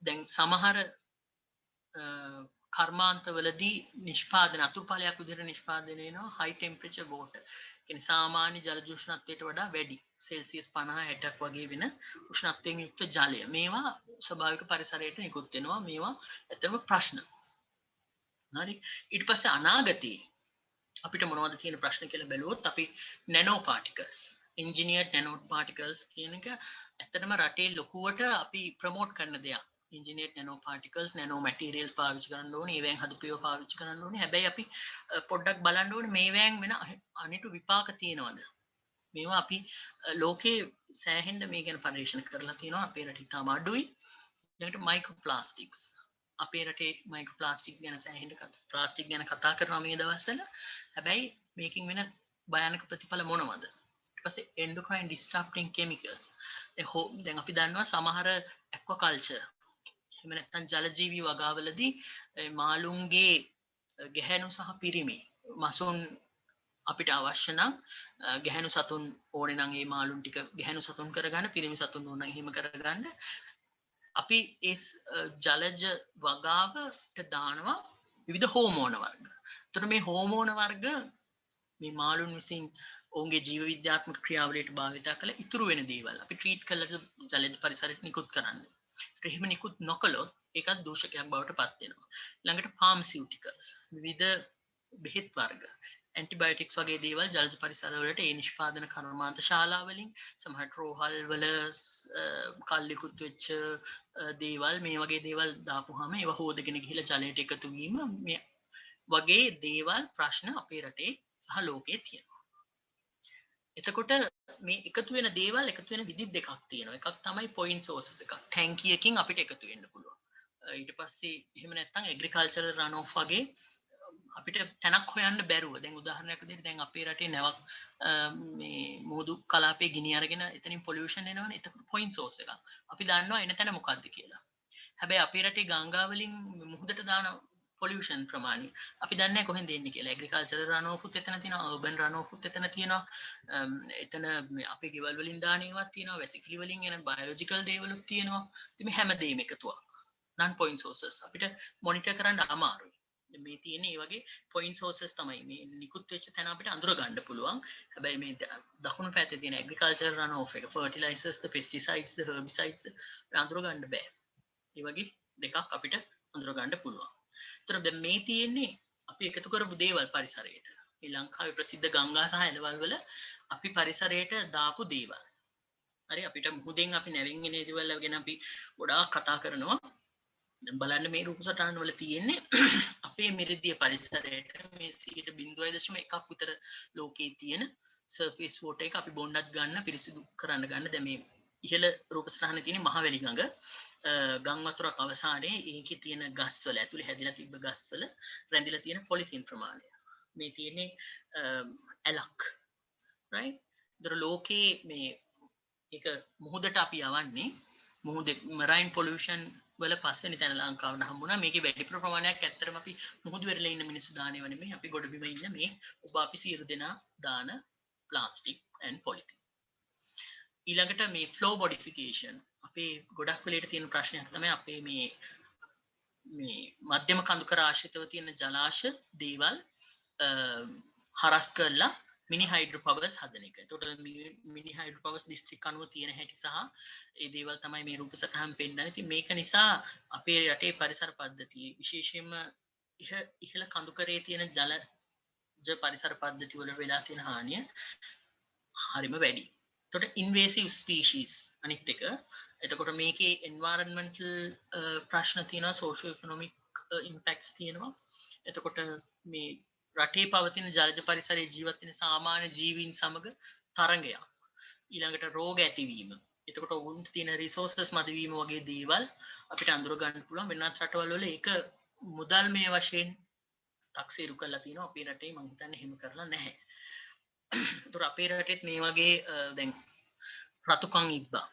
දැන් සමහර කර්මාන්තවලදී නිෂ්පාදන අතුරුඵලයක් විදිහට නිෂ්පාදනය වෙනවා high temperature water. කියන්නේ සාමාන්‍ය ජල උෂ්ණත්වයට වඩා වැඩි සෙල්සියස් 50 60ක් වගේ වෙන උෂ්ණත්වයෙන් යුක්ත ජලය. මේවා ස්වභාවික පරිසරයට නිකුත් වෙනවා. මේවා ඇත්තම ප්‍රශ්න. හරි. ඊට පස්සේ අනාගතයේ අපිට මොනවද තියෙන ප්‍රශ්න කියලා බැලුවොත් අපි nano particles engineered nano particles කියන එක ඇත්තටම රටේ ලොකුවට අපි ප්‍රොමෝට් කරන දෙයක්. engineered nano particles nano materials පාවිච්චි කරන්න ඕනේ. ඒවෙන් හදපු ඒවා පාවිච්චි කරන්න ඕනේ. හැබැයි අපි පොඩ්ඩක් බලන්න ඕනේ මේවෙන් වෙන අනිතු විපාක තියෙනවද? මේවා අපි ලෝකේ සෑහෙන්න මේ ගැන පරීක්ෂණ කරලා තියෙනවා. අපේ රටේ තාම අඩුයි. ඊළඟට මයික්‍රෝප්ලාස්ටික්ස් අපේ රටේ මයික්‍රෝප්ලාස්ටික්ස් ගැන සෑහෙන්න ප්ලාස්ටික් ගැන කතා කරනවා මේ දවස්වල. හැබැයි මේකෙන් වෙන භයානක ප්‍රතිඵල මොනවද? ඊට පස්සේ endocrine disrupting chemicals. දැන් අපි දන්නවා සමහර aquaculture එහෙම නැත්නම් ජල ජීවි වගාවලදී මාළුන්ගේ ගැහැණු සහ පිරිමි මසුන් අපිට අවශ්‍ය නම් ගැහැණු සතුන් ඕනේ නම් ඒ මාළුන් ටික ගැහැණු සතුන් කරගන්න පිරිමි සතුන් ඕන නම් එහෙම කරගන්න අපි ඒ ජලජ වගාවට දානවා විවිධ හෝමෝන වර්ග. එතකොට මේ හෝමෝන වර්ග මේ මාළුන් විසින් ඔවුන්ගේ ජීව විද්‍යාත්මක ක්‍රියාවලියට භාවිත කළ ඉතුරු වෙන දේවල් අපි ට්‍රීට් කළා ජලජ පරිසරයට නිකුත් කරන්නේ. එහෙම නිකුත් නොකළොත් ඒකත් දූෂකයක් බවට පත් වෙනවා. ළඟට ෆාමසිටිකල්ස් විවිධ බෙහෙත් වර්ග ඇන්ටිබයොටික්ස් වගේ දේවල් ජලජ පරිසරවලට ඒ නිෂ්පාදන කර්මාන්ත ශාලාවලින් සමහර රෝහල් වල කල්ලිකුත් වෙච්ච දේවල් මේ වගේ දේවල් දාපුවාම ඒවා හොදගෙන ගිහිලා ජලයට එකතු වීම මේ වගේ දේවල් ප්‍රශ්න අපේ රටේ සහ ලෝකයේ තියෙනවා. එතකොට මේ එකතු වෙන දේවල් එකතු වෙන විදිහ දෙකක් තියෙනවා. එකක් තමයි පොයින්ට් සෝසස් එකක්. ටැංකියකින් අපිට එකතු වෙන්න පුළුවන්. ඊට පස්සේ එහෙම නැත්නම් ඇග්‍රිකල්චරල් රන් ඔෆ් වගේ අපිට තැනක් හොයන්න බැරුව දැන් උදාහරණයක් විදිහට දැන් අපේ රටේ නැවක් මේ මුහුදු කලාපයේ ගිනි අරගෙන එතනින් පොලියුෂන් එනවනේ. එතකොට පොයින්ට් සෝස් එකක්. අපි දන්නවා එන තැන මොකක්ද කියලා. හැබැයි අපේ රටේ ගංගා වලින් මුහුදට දාන පොලියුෂන් ප්‍රමාණය අපි දන්නේ කොහෙන්ද එන්නේ කියලා. ඇග්‍රිකල්චරල් රන් ඔෆ් උත් එතන තියෙනවා, අර්බන් රන් ඔෆ් උත් එතන තියෙනවා. එතන අපේ ගෙවල් වලින් දාන ඒවාත් තියෙනවා, වැසිකිලි වලින් එන බයොලොජිකල් දේවලුත් තියෙනවා. ඉතින් මේ හැමදේම එකතුවක්. non point sources අපිට මොනිටර් කරන්න අමාරුයි. මේ තියෙන මේ වගේ point sources තමයි මේ නිකුත් වෙච්ච තැන අපිට අඳුර ගන්න පුළුවන්. හැබැයි මේ දකුණු පැත්තේ තියෙන agricultural runoff එක fertilizers the pesticides the herbicides අඳුර ගන්න බෑ. මේ වගේ දෙකක් අපිට අඳුර ගන්න පුළුවන්. ඒතර දැන් මේ තියෙන්නේ අපි එකතු කරපු දේවල් පරිසරයට. මේ ලංකාවේ ප්‍රසිද්ධ ගංගා සහ ඇලවල් වල අපි පරිසරයට දාපු දේවල්. හරි අපිට මුහුදෙන් අපි නැවෙන් එන දේවල් ගැන අපි ගොඩාක් කතා කරනවා. බලන්න මේ රූප සටහන් වල තියෙන්නේ අපේ මිරිදිය පරිසරයට මේ 0.1ක් විතර ලෝකයේ තියෙන සර්ෆේස් වෝටර් එක අපි බොන්නත් ගන්න පිරිසිදු කරන්න ගන්න. දැන් මේ ඉහළ රූප සටහනේ තියෙන මහවැලි ගඟ ගම් වතුරක් අවසානයේ ඒකේ තියෙන ගස් වල ඇතුලේ හැදිලා තිබ්බ ගස් වල රැඳිලා තියෙන පොලිතින් ප්‍රමාණය. මේ තියෙන්නේ ඇලක් right. දර ලෝකයේ මේ ඒක මුහුදට අපි යවන්නේ මුහුදේ මරයින් පොලියුෂන් වල පස්වෙනි තැන ලංකාවට හම්බුණා. මේකේ වැඩි ප්‍රමාණයක් ඇත්තටම අපි මුහුදු වෙරළේ ඉන්න මිනිස්සු දානේව නෙමෙයි. අපි ගොඩබිම ඉන්න මේ ඔබ අපි සියලු දෙනා දාන ප්ලාස්ටික් and polythene. ඊළඟට මේ flow modification අපේ ගොඩක් වෙලේට තියෙන ප්‍රශ්නයක් තමයි අපේ මේ මධ්‍යම කඳුකර ආශ්‍රිතව තියෙන ජලාශ දේවල් හරස් කරලා මිනි හයිඩ්‍රෝ පවර්ස් හදන එක. එතකොට මිනි හයිඩ්‍රෝ පවර්ස් දිස්ත්‍රික් අනුව තියෙන හැටි සහ ඒ දේවල් තමයි මේ රූප සටහන් පෙන්නන්නේ. ඉතින් මේක නිසා අපේ රටේ පරිසර පද්ධතිය විශේෂයෙන්ම ඉහළ කඳුකරේ තියෙන ජලජ පරිසර පද්ධති වල වෙලා තියෙන හානිය හරිම වැඩි. එතකොට ඉන්වේසිව් ස්පීෂීස් අනිත් එක. එතකොට මේකේ එන්වයරන්මන්ටල් ප්‍රශ්න තියෙනවා, සෝෂියෝ ඉකොනොමික් ඉම්පැක්ට්ස් තියෙනවා. එතකොට මේ රටේ පවතින ජලජ පරිසරයේ ජීවත් වෙන සාමාන්‍ය ජීවීන් සමග තරංගයක්. ඊළඟට රෝග ඇතිවීම. එතකොට ඔවුන්ට තියෙන රිසෝර්සස් මදවීම වගේ දේවල් අපිට අඳුර ගන්න පුළුවන්. වෙනත් රටවල් වල ඒක මුදල් මේ වශයෙන් තක්සේරු කරලා තියෙනවා. අපේ රටේ මම හිතන්නේ එහෙම කරලා නැහැ. ඒතකොට අපේ රටෙත් මේ වගේ දැන් රතුකන් ඉබ්බා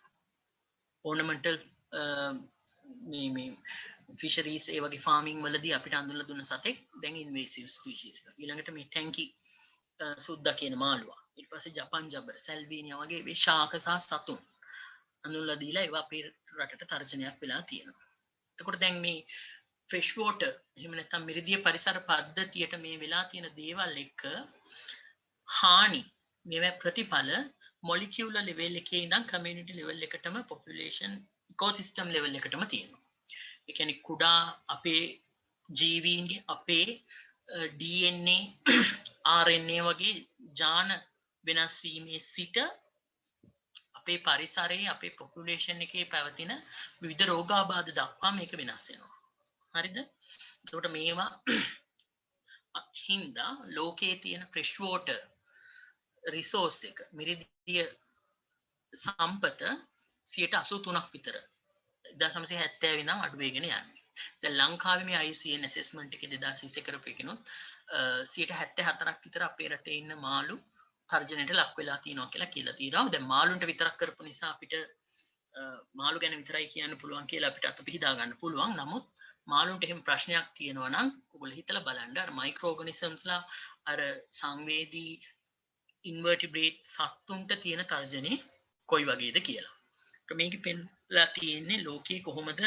ඕනමෙන්ටල් මේ ෆිෂරීස් ඒ වගේ ෆාමිං වලදී අපිට අඳුරලා දුන්න සතෙක් දැන් ඉන්වේසිව් ස්පීෂීස් එකක්. ඊළඟට මේ ටැන්කි සුද්දා කියන මාළුවා. ඊට පස්සේ ජපන් ජබර, සැල්වීනියා වගේ මේ ශාක සහ සතුන් අඳුරලා දීලා ඒවා අපේ රටට තර්ජනයක් වෙලා තියෙනවා. එතකොට දැන් මේ ෆ්‍රෙෂ් වෝටර් එහෙම නැත්නම් මිරිදිය පරිසර පද්ධතියට මේ වෙලා තියෙන දේවල් එක්ක හානි මේවා ප්‍රතිඵල මොලිකියුලර් ලෙවල් එකේ ඉඳන් කමියුනිටි ලෙවල් එකටම පොපියුලේෂන් ඉකෝසිස්ටම් ලෙවල් එකටම තියෙනවා. ඒ කියන්නේ කුඩා අපේ ජීවීන්ගේ අපේ DNA RNA වගේ ජාන වෙනස් වීමේ සිට අපේ පරිසරයේ අපේ පොපියුලේෂන් එකේ පැවතින විවිධ රෝගාබාධ දක්වා මේක වෙනස් වෙනවා. හරිද? එතකොට මේවා හින්දා ලෝකයේ තියෙන ෆ්‍රෙෂ් වෝටර් රිසෝස් එක මිරිදිය සම්පත 83% විතර 1970 ඉඳන් අඩු වෙගෙන යන්නේ. දැන් ලංකාවේ මේ IUCN assessment එකේ 2020 කරපු එකනොත් 74% විතර අපේ රටේ ඉන්න මාළු තර්ජනයට ලක් වෙලා තියෙනවා කියලා තියෙනවා. දැන් මාළුන්ට විතරක් කරපු නිසා අපිට මාළු ගැන විතරයි කියන්න පුළුවන් කියලා අපිට අත පිහිදා ගන්න පුළුවන්. නමුත් මාළුන්ට එහෙම ප්‍රශ්නයක් තියෙනවා නම් ඔයගොල්ලෝ හිතලා බලන්න අර මයික්‍රෝ ඕගනිසම්ස්ලා අර සංවේදී ඉන්වර්ටිබ්‍රේට් සත්තුන්ට තියෙන තර්ජනේ කොයි වගේද කියලා. මේක පෙන්ලා තියෙන්නේ ලෝකයේ කොහොමද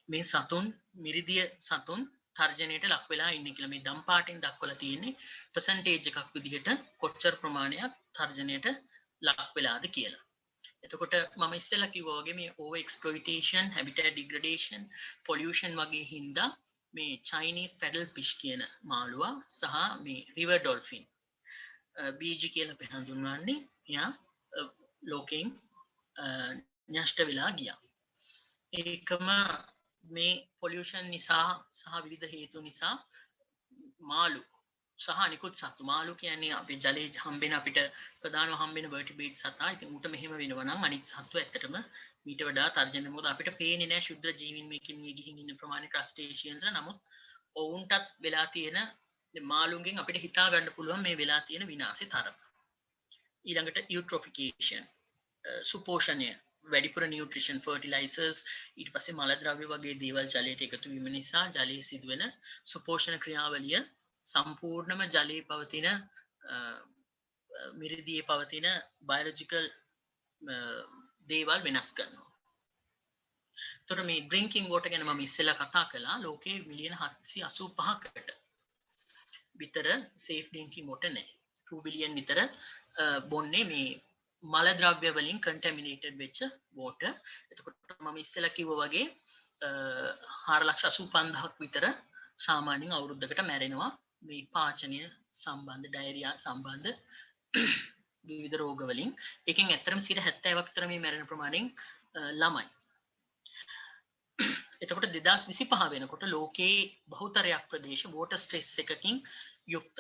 මේ සතුන් මිරිදිය සතුන් තර්ජනයට ලක් වෙලා ඉන්නේ කියලා. මේ දම් පාටින් දක්වලා තියෙන්නේ percentage එකක් විදිහට කොච්චර ප්‍රමාණයක් තර්ජනයට ලක් වෙලාද කියලා. එතකොට මම ඉස්සෙල්ලා කිව්වා වගේ මේ over exploitation, habitat degradation, pollution වගේ හින්දා මේ Chinese paddle fish කියන මාළුවා සහ මේ river dolphin BG කියලා අපි හඳුන්වන්නේ එයා ලෝකෙන් න්‍යෂ්ට වෙලා ගියා. ඒකම මේ පොලියුෂන් නිසා සහ විවිධ හේතු නිසා මාළු සහ අනිකුත් සත්තු මාළු කියන්නේ අපේ ජලයේ හම්බෙන අපිට ප්‍රධානව හම්බෙන vertebrate සතා. ඉතින් ඌට මෙහෙම වෙනවා නම් අනිත් සත්තු ඇත්තටම ඊට වඩා තර්ජන මොකද අපිට පේන්නේ නැහැ ශුද්ධ ජීවීන් මේකෙන් මිය ගිහින් ඉන්න ප්‍රමාණය ක්‍රස්ටේෂියන්ස් නමුත් ඔවුන්ටත් වෙලා තියෙන මාළුන්ගෙන් අපිට හිතා ගන්න පුළුවන් මේ වෙලා තියෙන විනාශේ තරම. ඊළඟට eutrofication සුපෝෂණය වැඩිපුර නියුට්‍රිෂන් ෆර්ටිලයිසර්ස් ඊට පස්සේ මල ද්‍රව්‍ය වගේ දේවල් ජලයට එකතු වීම නිසා ජලයේ සිදුවෙන සුපෝෂණ ක්‍රියාවලිය සම්පූර්ණම ජලයේ පවතින මිරිදියේ පවතින බයොලොජිකල් දේවල් වෙනස් කරනවා. එතකොට මේ ඩ්‍රින්කින් වෝටර් ගැන මම ඉස්සෙල්ලා කතා කළා. ලෝකයේ මිලියන 785කට විතර සේෆ් ඩ්‍රින්කින් වෝටර් නැහැ. 2 බිලියන් විතර බොන්නේ මේ මල ද්‍රව්‍ය වලින් කන්ටැමිනේටඩ් වෙච්ච වෝටර්. එතකොට මම ඉස්සෙල්ලා කිව්වා වගේ 4,85,000ක් විතර සාමාන්‍යයෙන් අවුරුද්දකට මැරෙනවා මේ පාචනය සම්බන්ධ ඩයරියා සම්බන්ධ විවිධ රෝග වලින්. එකෙන් ඇත්තටම 70ක් විතර මේ මැරෙන ප්‍රමාණයෙන් ළමයි. එතකොට 2025 වෙනකොට ලෝකයේ බහුතරයක් ප්‍රදේශ වෝටර් ස්ට්‍රෙස් එකකින් යුක්ත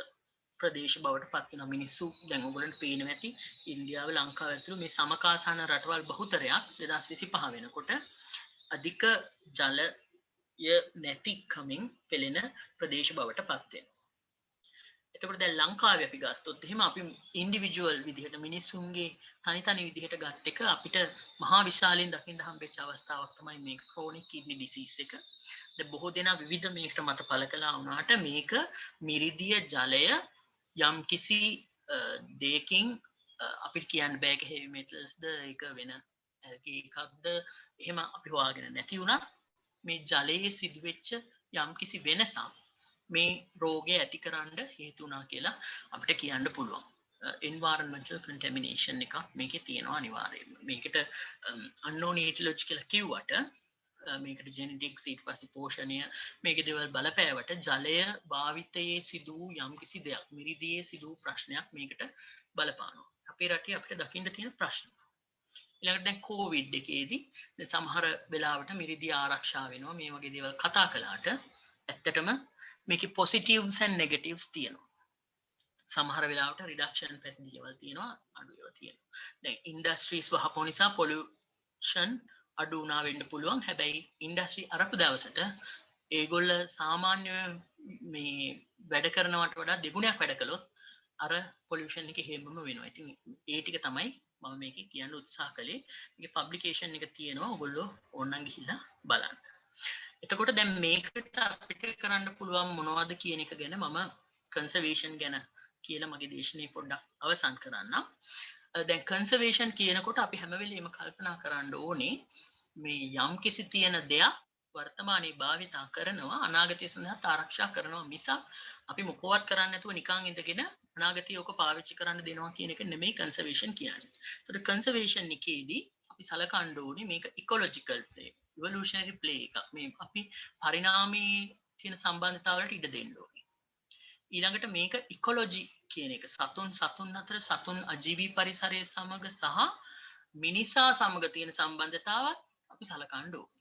ප්‍රදේශ බවට පත් වෙන මිනිස්සු දැන් ඔයගොල්ලන්ට පේනවා ඇති ඉන්දියාව ලංකාව ඇතුළු මේ සමකාසාන රටවල් බහුතරයක් 2025 වෙනකොට අධික ජලය නැති කමින් පෙළෙන ප්‍රදේශ බවට පත් වෙනවා. එතකොට දැන් ලංකාවේ අපි ගත්තොත් එහෙම අපි ඉන්ඩිවිජුවල් විදිහට මිනිස්සුන්ගේ තනි විදිහට ගත් එක අපිට මහා විශාලයෙන් දකින්න හම්බෙච්ච අවස්ථාවක් තමයි මේ ක්‍රොනික් කිඩ්නි ඩිසීස් එක. දැන් බොහෝ දෙනා විවිධ මේකට මත පළ කළා වුණාට මේක මිරිදිය ජලය යම් කිසි දෙයකින් අපිට කියන්න බෑ heavy metals ද ඒක වෙන එකක්ද එහෙම අපි හොයාගෙන නැති වුණා මේ ජලයේ සිදුවෙච්ච යම් කිසි වෙනසක් මේ රෝගය ඇතිකරන්න හේතු වුණා කියලා අපිට කියන්න පුළුවන්. environmental contamination එකක් මේකේ තියෙනවා අනිවාර්යයෙන්ම. මේකට unknown etiology කියලා කිව්වට මේකට ජෙනෙටික්ස් ඊට පස්සේ පෝෂණය මේක දේවල් බලපෑවට ජලය භාවිතයේ සිදු වූ යම්කිසි දෙයක් මිරිදියේ සිදු වූ ප්‍රශ්නයක් මේකට බලපානවා. අපේ රටේ අපිට දකින්න තියෙන ප්‍රශ්න. ඊළඟට දැන් කොවිඩ් එකේදී දැන් සමහර වෙලාවට මිරිදිය ආරක්ෂා වෙනවා මේ වගේ දේවල් කතා කළාට ඇත්තටම මේකේ positives and negatives තියෙනවා. සමහර වෙලාවට රිඩක්ෂන් පැති දේවල් තියෙනවා අඩු ඒවා තියෙනවා. දැන් ඉන්ඩස්ට්‍රීස් වහපු නිසා පොලියුෂන් අඩු වුණා වෙන්න පුළුවන්. හැබැයි ඉන්ඩස්ට්‍රි අරපු දවසට ඒගොල්ල සාමාන්‍ය මේ වැඩ කරනවට වඩා දෙගුණයක් වැඩ කළොත් අර පොලියුෂන් එක හේමම වෙනවා. ඉතින් ඒ ටික තමයි මම මේකේ කියන්න උත්සාහ කළේ. මේකේ පබ්ලිකේෂන් එක තියෙනවා. ඔයගොල්ලෝ ඕනනම් ගිහිල්ලා බලන්න. එතකොට දැන් මේකට අපිට කරන්න පුළුවන් මොනවද කියන එක ගැන මම කන්සර්වේෂන් ගැන කියලා මගේ දේශනේ පොඩ්ඩක් අවසන් කරන්නම්. දැන් කන්සර්වේෂන් කියනකොට අපි හැම වෙලෙම කල්පනා කරන්න ඕනේ මේ යම් කිසි තියෙන දෙයක් වර්තමානයේ භාවිතා කරනවා අනාගතය සඳහා ආරක්ෂා කරනවා මිසක් අපි මොකවත් කරන්නේ නැතුව නිකන් ඉඳගෙන අනාගතය ඔක පාවිච්චි කරන්න දෙනවා කියන එක නෙමෙයි කන්සර්වේෂන් කියන්නේ. ඒතකොට කන්සර්වේෂන් එකේදී අපි සලකන්න ඕනේ මේක ඉකොලොජිකල් ප්ලේ, ඉවොලුෂනරි ප්ලේ එකක්. මේ අපි පරිණාමයේ තියෙන සම්බන්ධතාවලට ඉඩ දෙන්න ඕනේ. ඊළඟට මේක ඉකොලොජි කියන එක සතුන් අතර සතුන් අජීවී පරිසරය සමග සහ මිනිසා සමග තියෙන සම්බන්ධතාවත් අපි සලකන්න ඕනේ.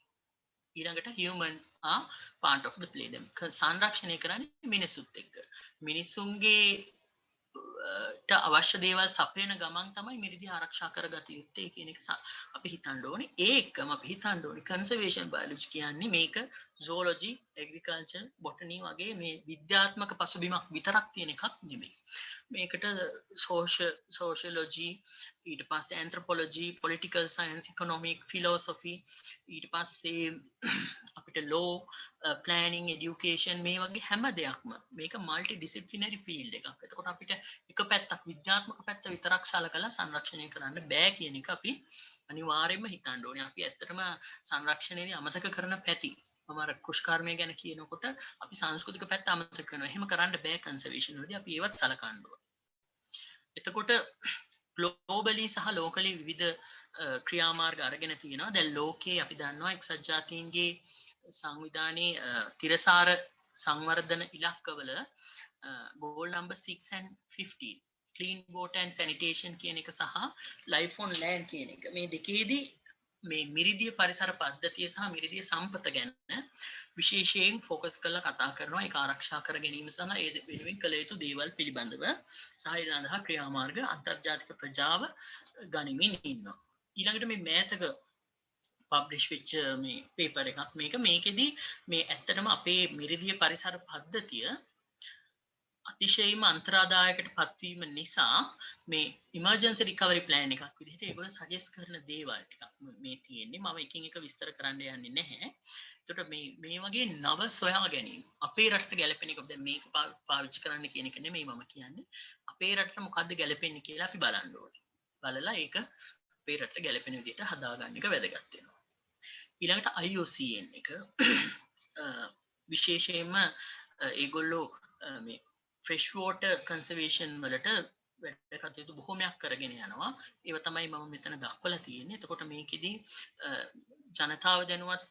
ඊළඟට humans are part of the play. සංරක්ෂණය කරන්නේ මිනිසුත් එක්ක. මිනිසුන්ගේ අවශ්‍ය දේවල් සපයන ගමන් තමයි මිරිදිය ආරක්ෂා කරගත යුත්තේ කියන එක අපි හිතන්න ඕනේ. ඒකම අපි හිතන්න ඕනේ කන්සර්වේෂන් බයොලොජි කියන්නේ මේක zoology, agriculture, botany වගේ මේ විද්‍යාත්මක පසුබිමක් විතරක් තියෙන එකක් නෙමෙයි. මේකට sociology, ඊට පස්සේ anthropology, political science, economic, philosophy, ඊට පස්සේ අපිට law, planning, education මේ වගේ හැම දෙයක්ම මේක multi disciplinary field එකක්. එතකොට අපිට එක පැත්තක් විද්‍යාත්මක පැත්ත විතරක් සලකලා සංරක්ෂණය කරන්න බෑ කියන එක අපි අනිවාර්යයෙන්ම හිතන්න ඕනේ. අපි ඇත්තටම සංරක්ෂණයේදී අමතක කරන පැති. මම අර කෘෂිකර්මය ගැන කියනකොට අපි සංස්කෘතික පැත්ත අමතක කරනවා. එහෙම කරන්න බෑ කන්සර්වේෂන් වලදී. අපි ඒවත් සලකන්න ඕනේ. එතකොට ග්ලෝබලි සහ ලෝකලි විවිධ ක්‍රියාමාර්ග අරගෙන තියෙනවා. දැන් ලෝකේ අපි දන්නවා එක්සත් ජාතීන්ගේ සංවිධානයේ තිරසාර සංවර්ධන ඉලක්කවල goal number 6 and 15 clean water and sanitation කියන එක සහ life on land කියන එක. මේ දෙකේදී මේ මිරිදිය පරිසර පද්ධතිය සහ මිරිදිය සම්පත ගැන විශේෂයෙන් ફોකස් කරලා කතා කරනවා. ඒක ආරක්ෂා කර ගැනීම සඳහා ඒ වෙනුවෙන් කළ යුතු දේවල් පිළිබඳව සහ ඒ සඳහා ක්‍රියාමාර්ග අන්තර්ජාතික ප්‍රජාව ගනිමින් ඉන්නවා. ඊළඟට මේ මෑතක පබ්ලිෂ් වෙච්ච මේ පේපර් එකක් මේකෙදී මේ ඇත්තටම අපේ මිරිදිය පරිසර පද්ධතිය අතිශයම අන්තරාදායකට පත්වීම නිසා මේ ඉමර්ජන්සි රිකවරි ප්ලෑන් එකක් විදිහට ඒගොල්ලෝ සජෙස්ට් කරන දේවල් ටිකක් මේ තියෙන්නේ. මම එකින් එක විස්තර කරන්න යන්නේ නැහැ. එතකොට මේ වගේ නව සොයා ගැනීම අපේ රටට ගැලපෙන එක දැන් මේක පාවිච්චි කරන්න කියන එක නෙමෙයි මම කියන්නේ. අපේ රටට මොකද්ද ගැලපෙන්නේ කියලා අපි බලන්න ඕනේ. බලලා ඒක අපේ රටට ගැලපෙන විදිහට හදාගන්න එක වැදගත් වෙනවා. ඊළඟට IUCN එක විශේෂයෙන්ම ඒගොල්ලෝ මේ ෆ්‍රෙෂ් වෝටර් කන්සර්වේෂන් වලට වැඩ කටයුතු බොහොමයක් කරගෙන යනවා. ඒව තමයි මම මෙතන දක්වලා තියෙන්නේ. එතකොට මේකෙදි ජනතාව දැනුවත්